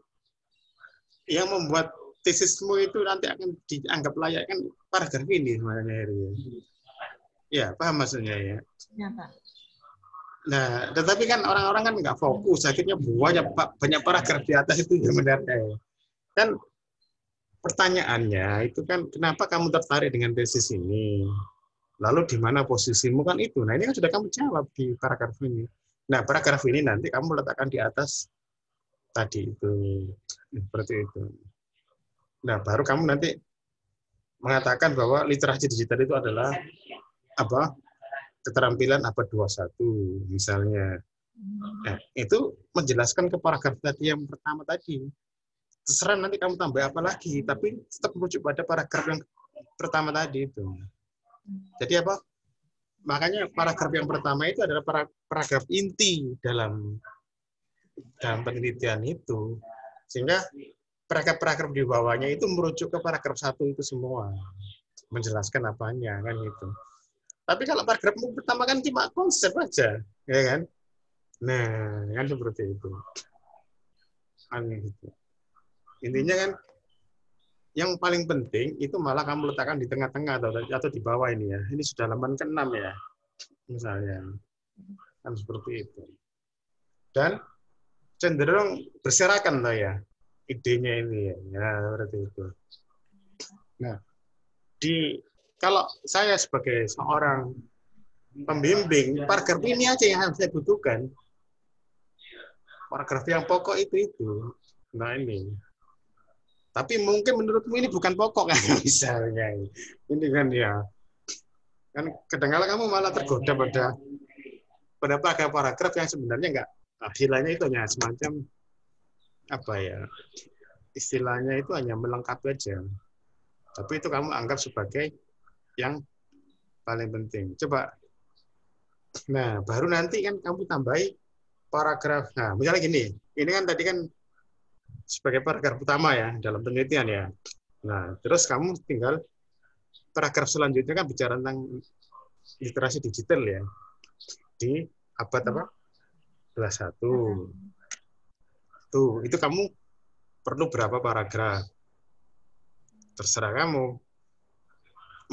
yang membuat tesismu itu nanti akan dianggap layak kan paragraf ini sebenarnya. Ya, paham maksudnya ya? Ya, Pak. Nah, tetapi kan orang-orang kan nggak fokus, akhirnya banyak paragraf di atas itu sebenarnya. Kan pertanyaannya itu kan kenapa kamu tertarik dengan tesis ini? Lalu di mana posisimu kan itu? Nah, ini kan sudah kamu jawab di paragraf ini. Nah, paragraf ini nanti kamu letakkan di atas tadi itu. Seperti itu. Nah, baru kamu nanti mengatakan bahwa literasi digital itu adalah apa? Keterampilan abad 21 misalnya. Nah, itu menjelaskan ke paragraf tadi yang pertama tadi. Terserah nanti kamu tambah apa lagi, tapi tetap merujuk pada paragraf yang pertama tadi itu. Jadi apa? Makanya paragraf yang pertama itu adalah paragraf inti dalam penelitian itu. Sehingga paragraf di bawahnya itu merujuk ke paragraf 1 itu semua. Menjelaskan apanya kan gitu. Tapi kalau paragrafmu pertama kan cuma konsep aja, ya kan? Nah, kan seperti itu. Aneh gitu. Intinya kan yang paling penting itu malah kamu letakkan di tengah-tengah atau di bawah ini ya. Ini sudah halaman ke-6 ya. Misalnya. Kan seperti itu. Dan cenderung berserakan lah ya idenya ini ya. Ya, seperti itu. Nah, kalau saya sebagai seorang pembimbing, paragraf ini aja yang harus saya butuhkan. Paragraf yang pokok itu. Nah, ini. Tapi mungkin menurutmu ini bukan pokok kan misalnya. Ini kan ya. Kan kadang-kadang kamu malah tergoda pada paragraf yang sebenarnya enggak. Istilahnya itu hanya semacam apa ya? Istilahnya itu hanya melengkapi aja. Tapi itu kamu anggap sebagai yang paling penting. Coba. Nah, baru nanti kan kamu tambahi paragraf. Nah, misalnya gini. Ini kan tadi kan sebagai paragraf utama ya dalam penelitian ya. Nah, terus kamu tinggal paragraf selanjutnya kan bicara tentang literasi digital ya di abad apa? 21. Tuh, itu kamu perlu berapa paragraf? Terserah kamu.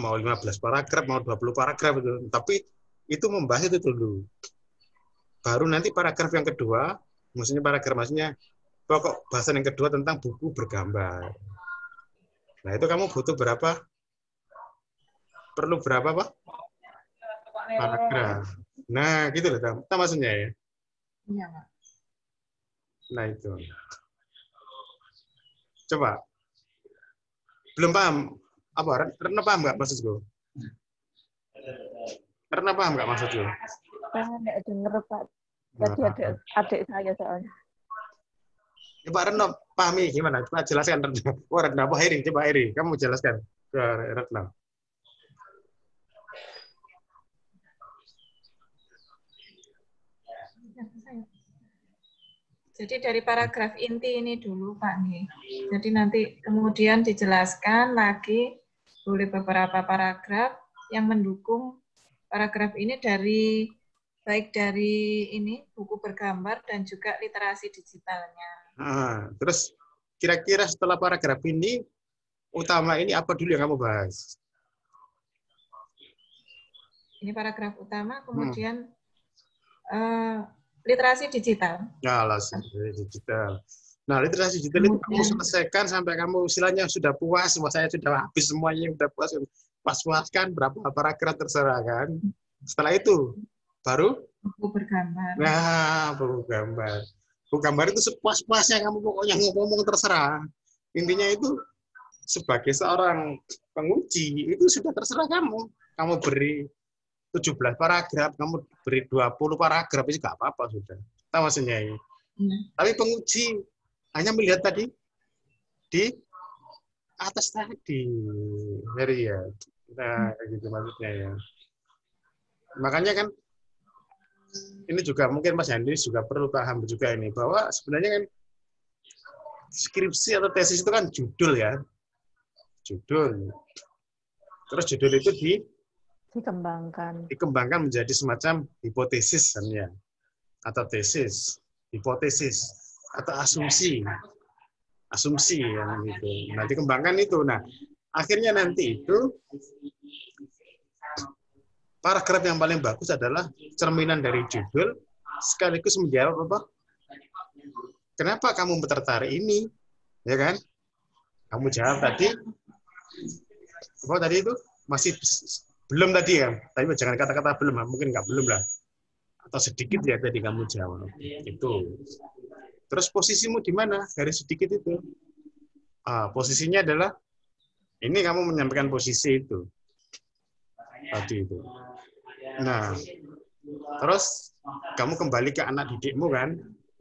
Mau 15 paragraf, mau 20 paragraf itu. Tapi itu membahas itu dulu. Baru nanti paragraf yang kedua, maksudnya pokok bahasan yang kedua tentang buku bergambar. Nah, itu kamu butuh berapa? Perlu berapa, Pak? Paragraf. Nah, gitu loh, itu maksudnya ya. Iya, Pak. Nah, itu. Coba. Belum paham? Apa? Karena paham nggak maksudku? Karena paham nggak maksudku? Saya nggak dengar, Pak. Tadi adik saya soalnya. Ya, Pak Retno, pahami gimana? Coba jelaskan. Wah, Retno, apa Heri? Coba Heri, kamu jelaskan ke Retno. Jadi dari paragraf inti ini dulu, Pak nih. Jadi nanti kemudian dijelaskan lagi oleh beberapa paragraf yang mendukung paragraf ini baik dari ini buku bergambar dan juga literasi digitalnya. Nah, terus kira-kira setelah paragraf ini utama ini apa dulu yang kamu bahas? Ini paragraf utama, kemudian literasi digital. Ya, literasi digital. Nah, literasi digital itu kamu selesaikan sampai kamu istilahnya sudah puas, saya sudah habis semuanya, sudah puas, puas-puaskan berapa paragraf terserah kan. Setelah itu baru buku bergambar. Nah, buku gambar. Buku gambar itu sepuas-puasnya kamu pokoknya ngomong terserah. Intinya itu sebagai seorang penguji itu sudah terserah kamu. Kamu beri 17 paragraf, kamu beri 20 paragraf, itu nggak apa-apa sudah. Tahu maksudnya ini. Tapi penguji hanya melihat tadi di atas tadi. Jadi ya, nah, gitu maksudnya ya. Makanya kan ini juga mungkin Mas Yandi juga perlu paham juga ini bahwa sebenarnya kan skripsi atau tesis itu kan judul ya. Judul. Terus judul itu dikembangkan menjadi semacam hipotesis kan ya, atau tesis, hipotesis atau asumsi yang gitu. Nah, dikembangkan itu. Nah, akhirnya nanti itu paragraf yang paling bagus adalah cerminan dari judul sekaligus menjawab apa? Kenapa kamu tertarik ini? Ya kan? Kamu jawab tadi apa tadi itu? Masih belum tadi ya, tapi jangan kata-kata belum, mungkin nggak belum lah, atau sedikit ya tadi kamu jawab itu. Terus posisimu di mana dari sedikit itu? Posisinya adalah ini kamu menyampaikan posisi itu tadi itu. Nah, terus kamu kembali ke anak didikmu kan,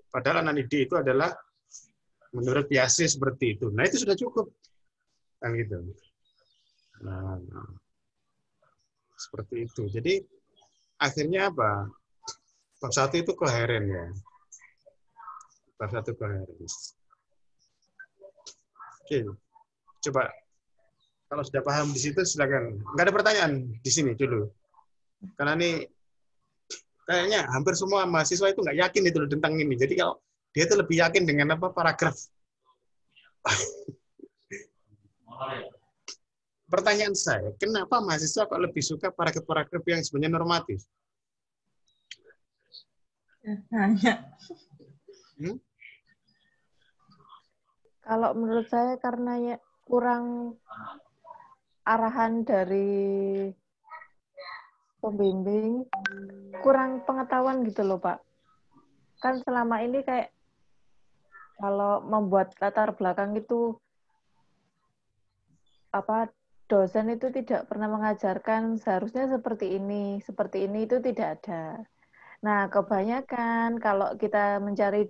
padahal anak didik itu adalah menurut Piaget seperti itu. Nah, itu sudah cukup kan gitu. Nah. Seperti itu. Jadi akhirnya apa? Bab 1 itu koheren ya. Bab 1 koheren. Oke. Coba kalau sudah paham di situ silakan. Enggak ada pertanyaan di sini dulu. Karena ini kayaknya hampir semua mahasiswa itu nggak yakin itu tentang ini. Jadi kalau dia itu lebih yakin dengan apa paragraf Pertanyaan saya, kenapa mahasiswa kok lebih suka paragraf-paragraf yang sebenarnya normatif? Banyak. Kalau menurut saya karena kurang arahan dari pembimbing, kurang pengetahuan gitu loh Pak. Kan selama ini kayak kalau membuat latar belakang itu dosen itu tidak pernah mengajarkan seharusnya seperti ini itu tidak ada. Nah, kebanyakan kalau kita mencari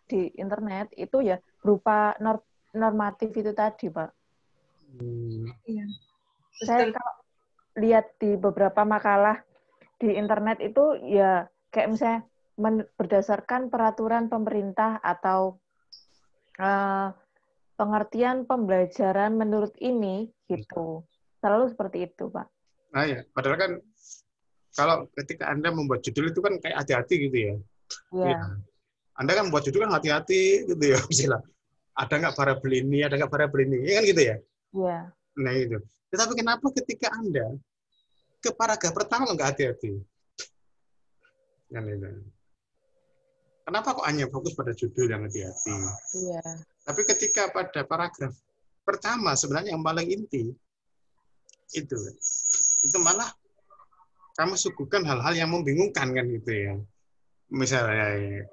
di internet itu ya berupa normatif itu tadi, Pak. Iya. Saya kalau lihat di beberapa makalah di internet itu ya kayak misalnya berdasarkan peraturan pemerintah atau pengertian pembelajaran menurut ini gitu. Selalu seperti itu, Pak. Nah ya, padahal kan kalau ketika Anda membuat judul itu kan kayak hati-hati gitu ya. Iya. Ya. Anda kan membuat judul kan hati-hati gitu ya, misalnya. Ada nggak variabel ini, ada nggak variabel ini, ya kan gitu ya? Iya. Nah itu. Tetapi kenapa ketika Anda ke paragraf pertama nggak hati-hati? Kan itu. Kenapa kok hanya fokus pada judul yang hati-hati? Iya. Tapi ketika pada paragraf pertama sebenarnya yang paling inti itu malah kamu suguhkan hal-hal yang membingungkan kan gitu ya. Misalnya ya.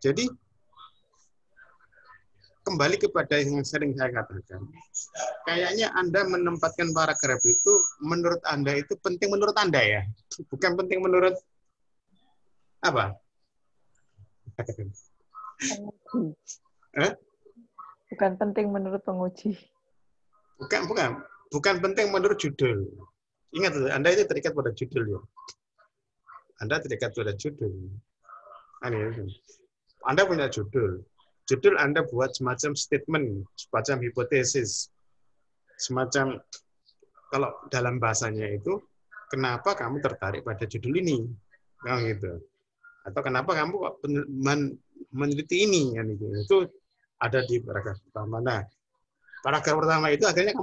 Jadi kembali kepada yang sering saya katakan, kayaknya Anda menempatkan paragraf itu menurut Anda itu penting menurut Anda ya, bukan penting menurut apa? Bukan penting menurut penguji. Bukan penting menurut judul. Ingat, Anda itu terikat pada judul ya. Anda terikat pada judul. Anda punya judul. Judul Anda buat semacam statement, semacam hipotesis, semacam kalau dalam bahasanya itu, kenapa kamu tertarik pada judul ini, nah, gitu. Atau kenapa kamu meneliti ini, kan gitu. Itu ada di paragraf pertama. Nah, paragraf pertama itu akhirnya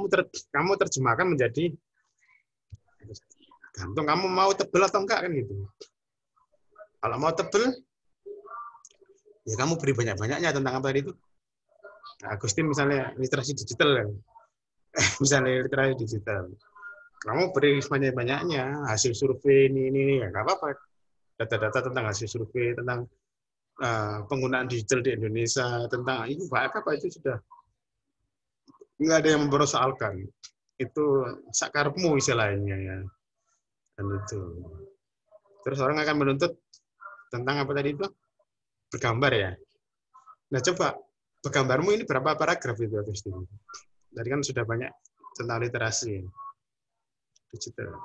kamu terjemahkan menjadi gantung kamu mau tebel atau enggak kan gitu. Kalau mau tebel, ya kamu beri banyak-banyaknya tentang apa itu. Nah, Agustin misalnya literasi digital, misalnya literasi digital. Kamu beri banyak-banyaknya hasil survei ini ya nggak apa-apa. Data-data tentang hasil survei tentang penggunaan digital di Indonesia, tentang itu apa itu sudah nggak ada yang mempersoalkan. Itu sakarmu istilahnya ya. Dan itu. Terus orang akan menuntut tentang apa tadi itu? Bergambar ya. Nah coba bergambarmu ini berapa paragraf itu Agustin? Tadi kan sudah banyak tentang literasi digital.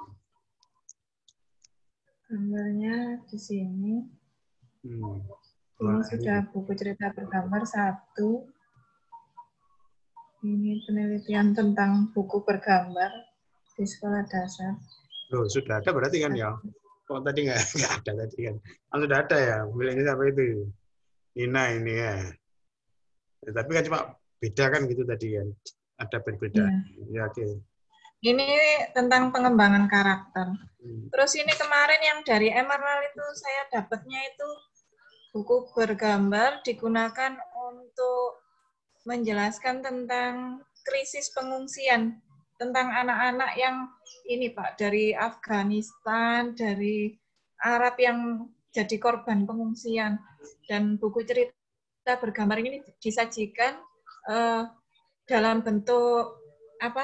Gambarnya di sini. Ini Wah, sudah buku cerita bergambar 1. Ini penelitian tentang buku bergambar di sekolah dasar. Loh, sudah ada berarti kan ya? Kok tadi nggak ada tadi kan? Sudah ada ya, miliknya apa itu? Nina ini ya. Tapi kan cuma beda kan gitu tadi kan? Ada perbedaan. Ya, oke. Ini tentang pengembangan karakter. Terus ini kemarin yang dari Emerald itu saya dapatnya itu buku bergambar digunakan untuk menjelaskan tentang krisis pengungsian, tentang anak-anak yang ini Pak, dari Afghanistan, dari Arab yang jadi korban pengungsian. Dan buku cerita bergambar ini disajikan dalam bentuk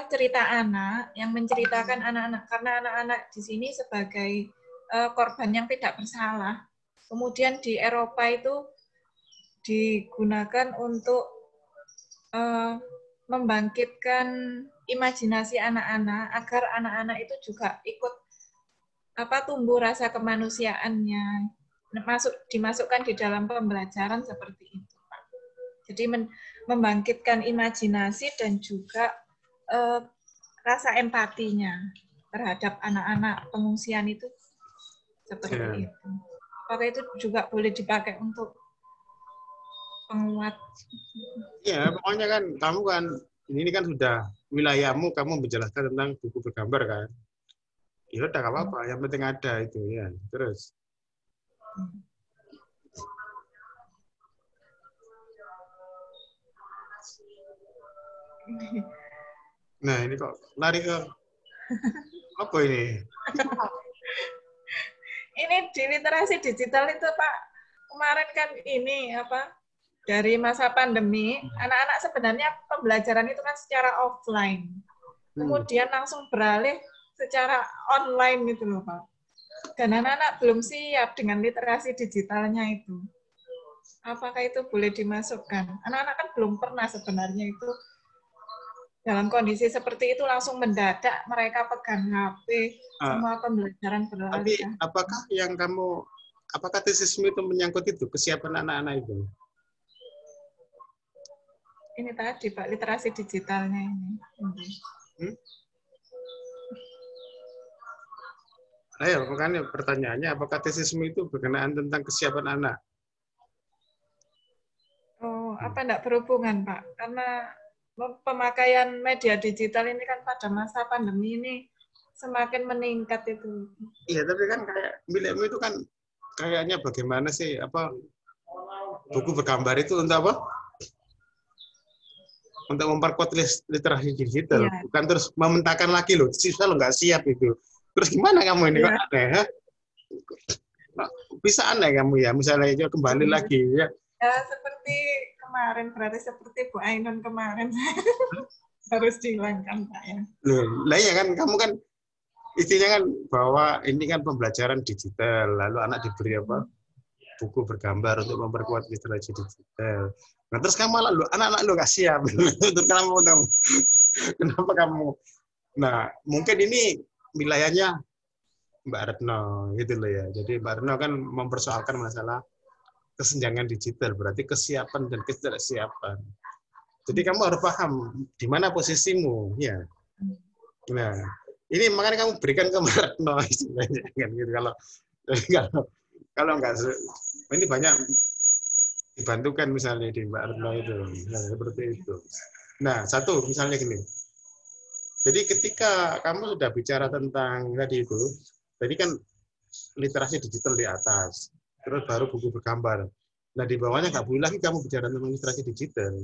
cerita anak yang menceritakan anak-anak, karena anak-anak di sini sebagai korban yang tidak bersalah. Kemudian di Eropa itu digunakan untuk membangkitkan imajinasi anak-anak agar anak-anak itu juga ikut tumbuh rasa kemanusiaannya, dimasukkan di dalam pembelajaran seperti itu, Pak. Jadi membangkitkan imajinasi dan juga rasa empatinya terhadap anak-anak pengungsian itu seperti itu. Apakah itu juga boleh dipakai untuk penguat. Ya, pokoknya kan kamu kan ini kan sudah wilayahmu, kamu menjelaskan tentang buku bergambar kan. Ya udah nggak apa-apa, yang penting ada itu ya. Terus. Nah, ini kok lari ke apa ini? Ini di literasi digital itu Pak, kemarin kan ini apa? Dari masa pandemi, anak-anak sebenarnya pembelajaran itu kan secara offline. Kemudian langsung beralih secara online gitu loh Pak. Dan anak-anak belum siap dengan literasi digitalnya itu. Apakah itu boleh dimasukkan? Anak-anak kan belum pernah sebenarnya itu dalam kondisi seperti itu langsung mendadak mereka pegang HP, semua pembelajaran beralih. Tapi apakah tesismu itu menyangkut itu, kesiapan anak-anak itu? Ini tadi Pak, literasi digitalnya ini. Ayo, makanya pertanyaannya, apakah tesismu itu berkenaan tentang kesiapan anak? Oh, apa enggak berhubungan Pak? Karena pemakaian media digital ini kan pada masa pandemi ini semakin meningkat itu. Iya, tapi kan kayak milikmu itu kan kayaknya bagaimana sih buku bergambar itu untuk apa? Untuk memperkuat literasi digital, Iya. bukan terus mementahkan lagi loh, siswa lo nggak siap itu. Terus gimana kamu ini kok aneh? Ha? Bisa aneh kamu ya, misalnya itu kembali lagi ya. Ya seperti kemarin, berarti seperti Bu Ainun kemarin harus dihilangkan Pak ya. Loh, lah ya kan kamu kan intinya kan bahwa ini kan pembelajaran digital, lalu anak diberi apa? Buku bergambar untuk memperkuat literasi digital. Nah terus kamu malah anak-anak lu nggak siap. Kenapa kamu? Nah mungkin ini wilayahnya Mbak Retno gitu loh ya. Jadi Mbak Retno kan mempersoalkan masalah kesenjangan digital, berarti kesiapan dan ketidaksiapan. Jadi kamu harus paham di mana posisimu ya. Nah ini makanya kamu berikan ke Mbak Retno istilahnya kan gitu. Kalau nggak, ini banyak dibantukan misalnya di Mbak Retno itu, nah, seperti itu. Nah, satu misalnya gini. Jadi ketika kamu sudah bicara tentang tadi itu, tadi kan literasi digital di atas, terus baru buku bergambar. Nah, di bawahnya nggak boleh lagi kamu bicara tentang literasi digital.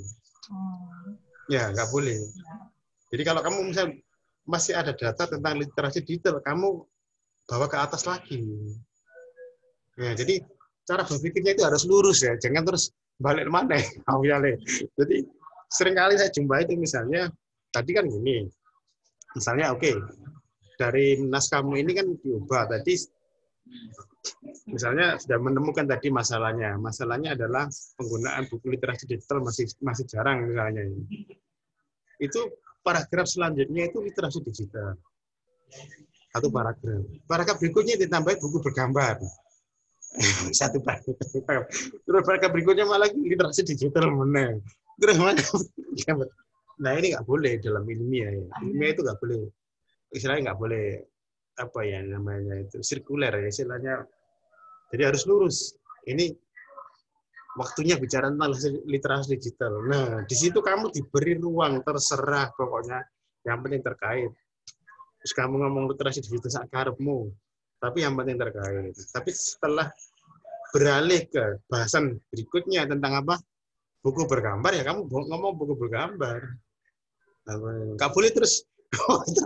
Ya, nggak boleh. Jadi kalau kamu misalnya masih ada data tentang literasi digital, kamu bawa ke atas lagi. Ya, jadi cara berpikirnya itu harus lurus ya, jangan terus balik mana. Jadi seringkali saya jumpai itu misalnya tadi kan gini, misalnya oke, dari naskahmu ini kan diubah tadi, misalnya sudah menemukan tadi masalahnya adalah penggunaan buku literasi digital masih jarang misalnya ini. Itu paragraf selanjutnya itu literasi digital. Satu paragraf. Paragraf berikutnya ditambah buku bergambar. Satu paragraf. Terus paragraf berikutnya malah literasi digital mana. Terus mana? Nah ini nggak boleh dalam ilmiah ya. Ilmiah itu nggak boleh. Istilahnya nggak boleh apa ya namanya itu sirkuler ya istilahnya. Jadi harus lurus. Ini waktunya bicara tentang literasi digital. Nah di situ kamu diberi ruang terserah pokoknya yang penting terkait. Terus kamu ngomong literasi digital saat karepmu. Tapi yang penting terkait. Tapi setelah beralih ke bahasan berikutnya tentang apa? Buku bergambar, ya kamu ngomong buku bergambar. Nggak boleh terus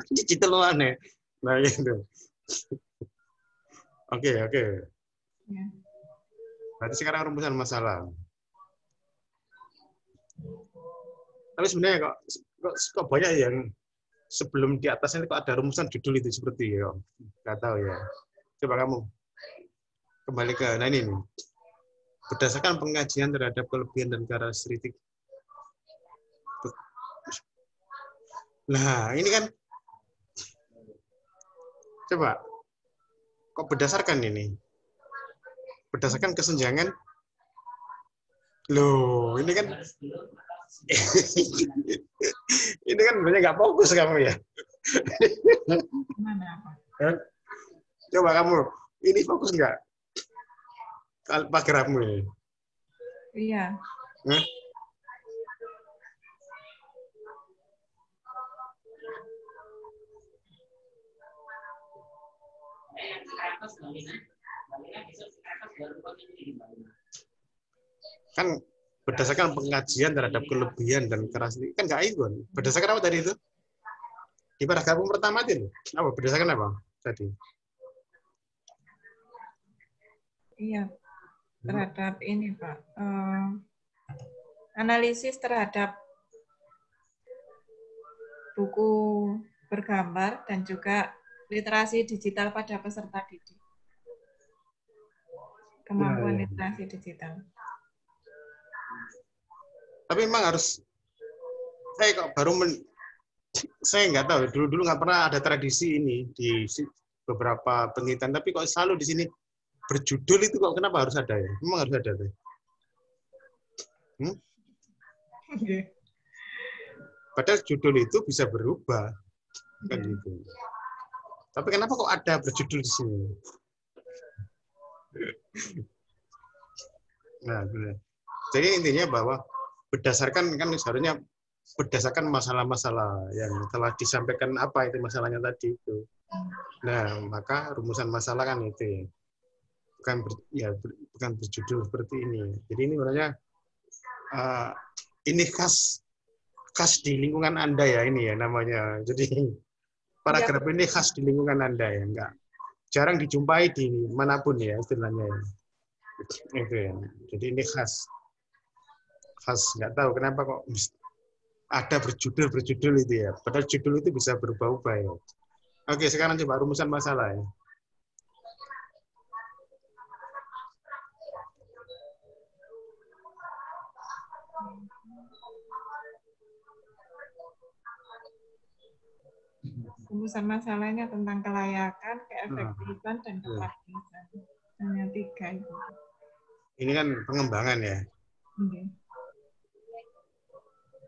digital aneh. Nah, gitu. Oke. Berarti sekarang rumusan masalah. Tapi sebenarnya kok banyak yang sebelum di atasnya kok ada rumusan judul itu seperti ya. Nggak tahu ya. Coba kamu kembali ke ini nih. Berdasarkan pengajian terhadap kelebihan dan karakteristik. Nah, ini kan coba kok berdasarkan ini? Berdasarkan kesenjangan. Loh, ini kan ini kan banyak nggak fokus kamu ya. Coba kamu, ini fokus nggak? Paragrafmu ini. Iya. Nah, kan berdasarkan pengajian terhadap kelebihan dan keras kan nggak itu kan. Berdasarkan apa tadi itu di paragraf pertama itu apa berdasarkan apa tadi? Iya, terhadap ini Pak, analisis terhadap buku bergambar dan juga literasi digital pada peserta didik. Kemampuan literasi digital. Tapi memang harus, saya kok baru saya nggak tahu, dulu nggak pernah ada tradisi ini di beberapa penelitian, tapi kok selalu di sini berjudul itu kok kenapa harus ada ya? Memang harus ada tuh. Padahal judul itu bisa berubah, kan gitu. Tapi kenapa kok ada berjudul di sini? Nah, benar. Jadi intinya bahwa berdasarkan kan seharusnya berdasarkan masalah-masalah yang telah disampaikan apa itu masalahnya tadi itu. Nah, maka rumusan masalah kan itu ya. Bukan berjudul seperti ini. Jadi ini sebenarnya ini khas di lingkungan Anda ya ini ya namanya. Jadi paragraf ini khas di lingkungan Anda ya, enggak jarang dijumpai di manapun ya istilahnya ya. Itu ya. Jadi ini khas nggak tahu kenapa kok ada berjudul itu ya. Padahal judul itu bisa berubah-ubah ya. Oke, sekarang coba rumusan masalah ya. Rumusan masalahnya tentang kelayakan, keefektifan, dan kepraktisan. Hanya 3 itu. Ini kan pengembangan ya. Okay.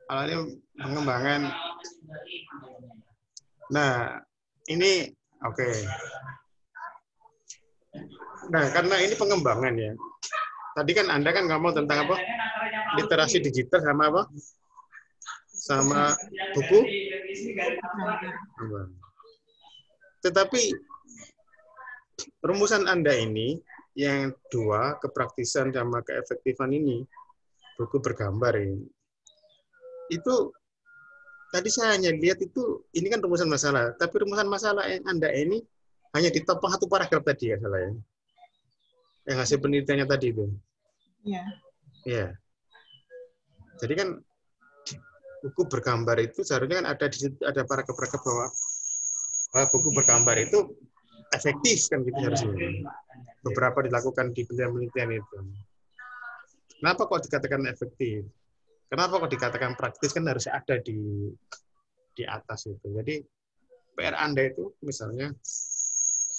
Kalau ini pengembangan. Nah, ini oke. Nah, karena ini pengembangan ya. Tadi kan Anda kan ngomong tentang apa? Literasi digital sama apa? Sama buku. Tetapi rumusan Anda ini yang 2, kepraktisan sama keefektifan ini, buku bergambar ini. Itu tadi saya hanya lihat itu ini kan rumusan masalah, tapi rumusan masalah yang Anda ini hanya ditopang 1 paragraf tadi ya salah ya. Yang hasil penelitiannya tadi itu. Iya. Ya. Jadi kan buku bergambar itu seharusnya kan ada di situ ada paragraf bahwa buku bergambar itu efektif kan gitu harusnya. Beberapa dilakukan di penelitian itu. Kenapa kok dikatakan efektif? Kenapa kok dikatakan praktis kan harus ada di atas itu. Jadi PR Anda itu misalnya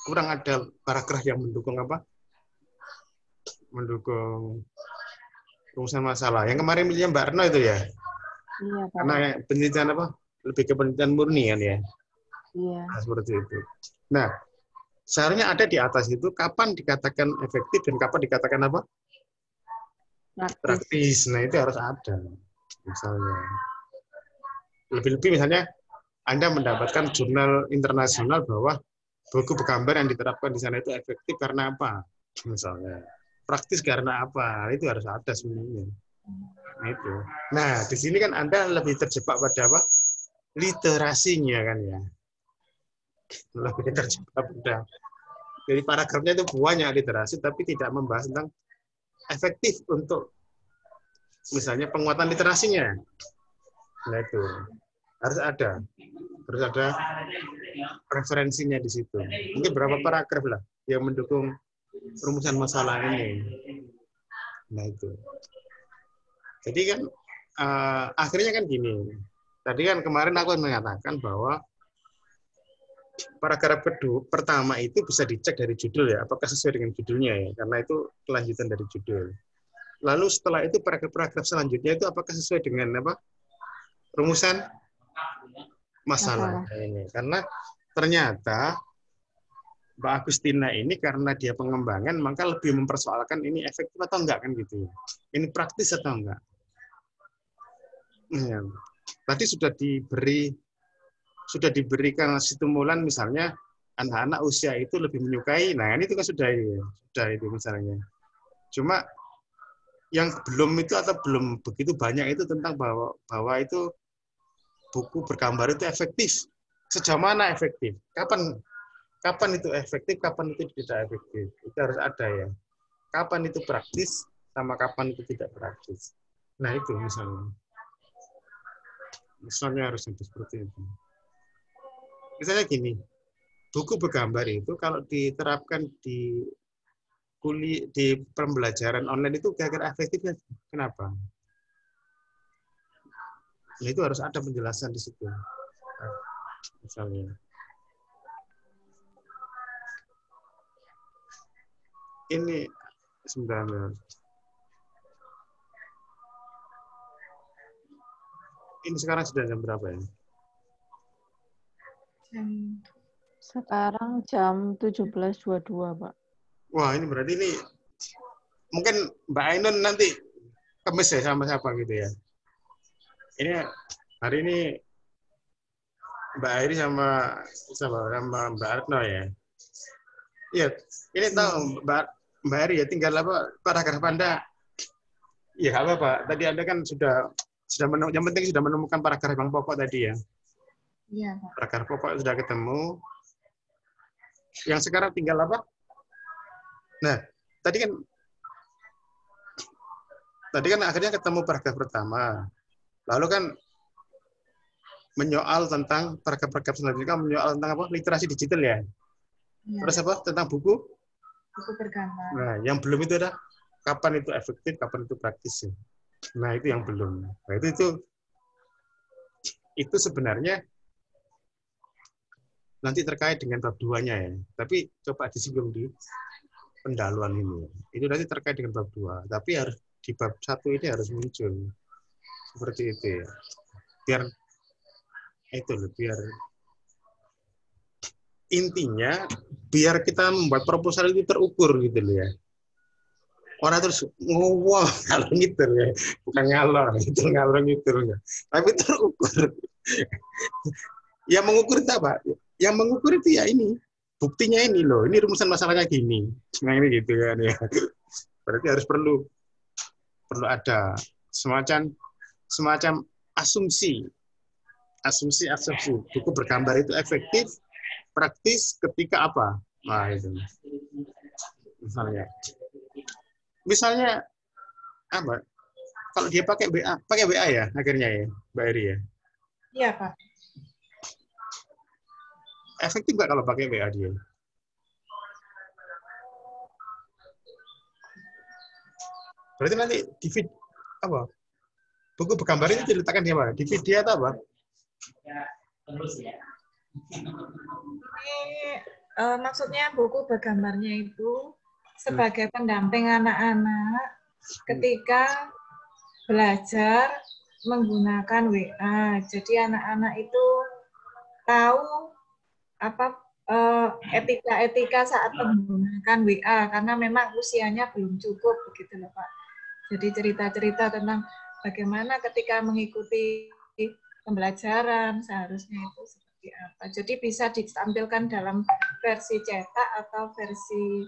kurang ada paragraf yang mendukung apa? Mendukung rumusan masalah. Yang kemarin milihnya Mbak Erno itu ya? Iya, Pak. Karena penelitian apa? Lebih ke penelitian murni kan ya? Iya. Nah, seperti itu. Nah, seharusnya ada di atas itu kapan dikatakan efektif dan kapan dikatakan apa? Praktis. Nah, itu harus ada. Misalnya. Lebih-lebih misalnya Anda mendapatkan jurnal internasional bahwa buku bergambar yang diterapkan di sana itu efektif karena apa? Misalnya. Praktis karena apa? Itu harus ada sebenarnya. Itu. Nah, di sini kan Anda lebih terjebak pada apa? Literasinya kan ya. Lebih terjebak pada. Jadi paragrafnya itu banyak literasi, tapi tidak membahas tentang efektif untuk misalnya penguatan literasinya. Nah itu harus ada referensinya di situ. Mungkin berapa paragraf lah yang mendukung rumusan masalah ini. Nah itu. Jadi kan akhirnya kan gini. Tadi kan kemarin aku mengatakan bahwa paragraf pertama itu bisa dicek dari judul ya, apakah sesuai dengan judulnya ya, karena itu kelanjutan dari judul. Lalu setelah itu paragraf selanjutnya itu apakah sesuai dengan apa? Rumusan masalah. Ini. Karena ternyata Mbak Agustina ini karena dia pengembangan maka lebih mempersoalkan ini efektif atau enggak kan gitu. Ini praktis atau enggak. Ya. Tadi sudah diberikan stimulan misalnya anak-anak usia itu lebih menyukai. Nah, ini itu kan sudah itu misalnya. Cuma yang belum itu atau belum begitu banyak itu tentang bahwa itu buku bergambar itu efektif. Sejauh mana efektif? Kapan itu efektif, kapan itu tidak efektif. Itu harus ada ya. Kapan itu praktis sama kapan itu tidak praktis. Nah, itu misalnya. Misalnya harus seperti itu. Misalnya gini, buku bergambar itu kalau diterapkan di pembelajaran online itu kira-kira efektifnya kenapa? Nah, itu harus ada penjelasan di situ. Misalnya. Ini sebenarnya. Ini sekarang sudah jam berapa ya? Sekarang jam 17.22, Pak. Wah, ini berarti ini mungkin Mbak Ainun nanti kemes ya sama siapa gitu ya. Ini hari ini Mbak Airi sama Mbak Retno ya. Iya, ini tahu Mbak Airi ya tinggal apa paragraf Anda. Iya, apa Pak? Tadi Anda kan sudah yang penting sudah menemukan paragraf yang pokok tadi ya. Iya, Pak. Paragraf pokok sudah ketemu. Yang sekarang tinggal apa? Nah, tadi kan akhirnya ketemu paragraf pertama. Lalu kan menyoal tentang paragraf selanjutnya menyoal tentang apa? Literasi digital ya. Ya. Terus apa? Tentang buku? Buku bergambar. Nah, yang belum itu ada kapan itu efektif, kapan itu praktis. Nah, itu yang belum. Nah, itu sebenarnya nanti terkait dengan bab 2-nya ya. Tapi coba disinggung di pendahuluan ini. Itu nanti terkait dengan bab 2. Tapi harus di bab 1 ini harus muncul. Seperti itu ya. Biar intinya biar kita membuat proposal itu terukur gitu loh ya. Orang terus ngomong kalau gitu ya. Bukan ngalor gitu ya. Tapi terukur. Yang mengukur itu apa? Yang mengukur itu ya ini. Buktinya ini loh. Ini rumusan masalahnya gini. Nah ini gitu kan ya. Berarti harus perlu ada semacam asumsi buku bergambar itu efektif praktis ketika apa? Nah itu misalnya apa? Kalau dia pakai WA ya akhirnya ya, Mbak Eri ya. Iya Pak. Efektif nggak kalau pakai WA dia? Berarti nanti di feed apa? Buku bergambar itu diletakkan di mana? Di video atau apa? Ini maksudnya buku bergambarnya itu sebagai pendamping anak-anak ketika belajar menggunakan WA. Jadi anak-anak itu tahu apa etika-etika saat menggunakan WA karena memang usianya belum cukup begitu loh Pak. Jadi cerita-cerita tentang bagaimana ketika mengikuti pembelajaran seharusnya itu seperti apa. Jadi bisa ditampilkan dalam versi cetak atau versi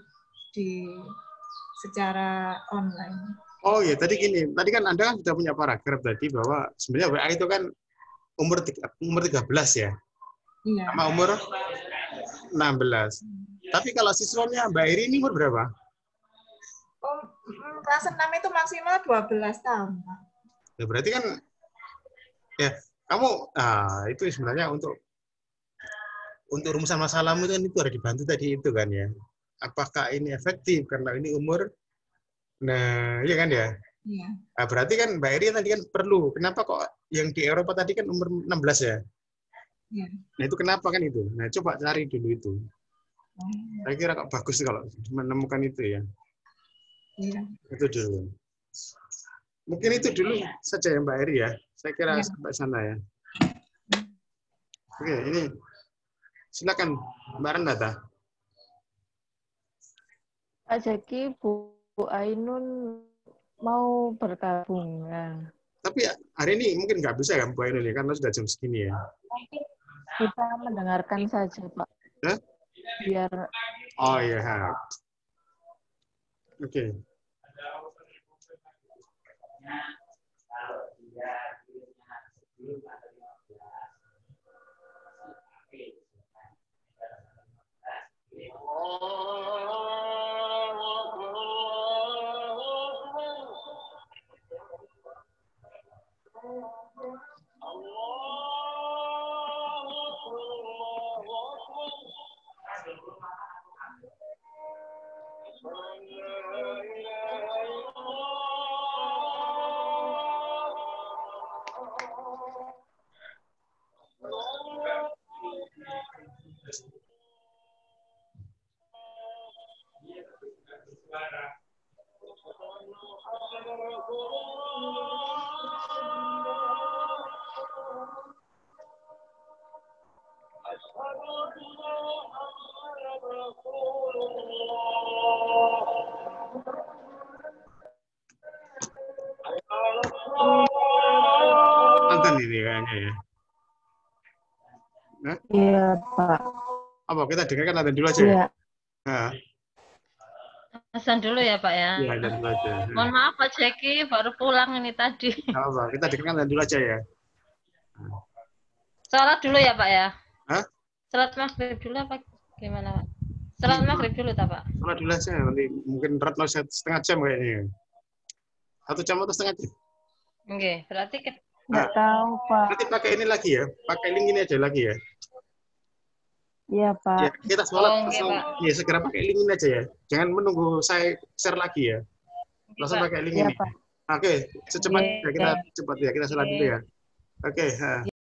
secara online. Oh ya, tadi kan Anda kan sudah punya paragraf tadi bahwa sebenarnya WA itu kan umur 13 ya. Iya. Sama umur 16. Tapi kalau siswanya Mbak Iri ini umur berapa? Oh, kelas 6 itu maksimal 12 tahun. Ya, berarti kan ya kamu itu sebenarnya untuk rumusan masalahmu kan itu harus dibantu tadi itu kan ya. Apakah ini efektif karena ini umur? Nah, iya kan ya? Iya. Nah, berarti kan Mbak Eri tadi kan perlu. Kenapa kok yang di Eropa tadi kan umur 16 ya? Iya. Nah, itu kenapa kan itu? Nah, coba cari dulu itu. Saya kira kok bagus kalau menemukan itu ya. Iya. Itu dulu. Mungkin itu dulu saja ya Mbak Eri ya. Saya kira sampai sana ya. Oke, ini silakan Mbak Renata. Pak Jaki, Bu Ainun mau bergabung ya. Tapi hari ini mungkin nggak bisa ya Bu Ainul ya, karena sudah jam segini ya. Kita mendengarkan saja, Pak. Hah? Biar. Oh ya. Oke. Nonton ini kayaknya ya. Nah, Iya, Pak. apa kita dengarkan ada dulu aja Iya. ya? Nah, Azan dulu ya Pak ya. iya, ada dulu aja. Mohon maaf Pak Jeki, baru pulang ini tadi. Nggak apa, kita dengarkan ada dulu aja ya. Salat dulu ya Pak ya. Hah? Salat maghrib dulu apa gimana Pak? Salat maghrib dulu tak Pak? Salat dulu aja, nanti mungkin Retno setengah jam kayaknya. 1 jam atau setengah jam? Oke, berarti kita Nggak tahu, Pak. Nanti pakai ini lagi ya, pakai link ini aja lagi ya. Iya, Pak. Ya, kita sholat Oh, langsung, Pak. ya segera pakai link ini aja ya. Jangan menunggu saya share lagi ya. Langsung pakai link Iya, ini. Pak. Oke, secepatnya Iya. kita cepat ya, kita sholat dulu ya. Oke.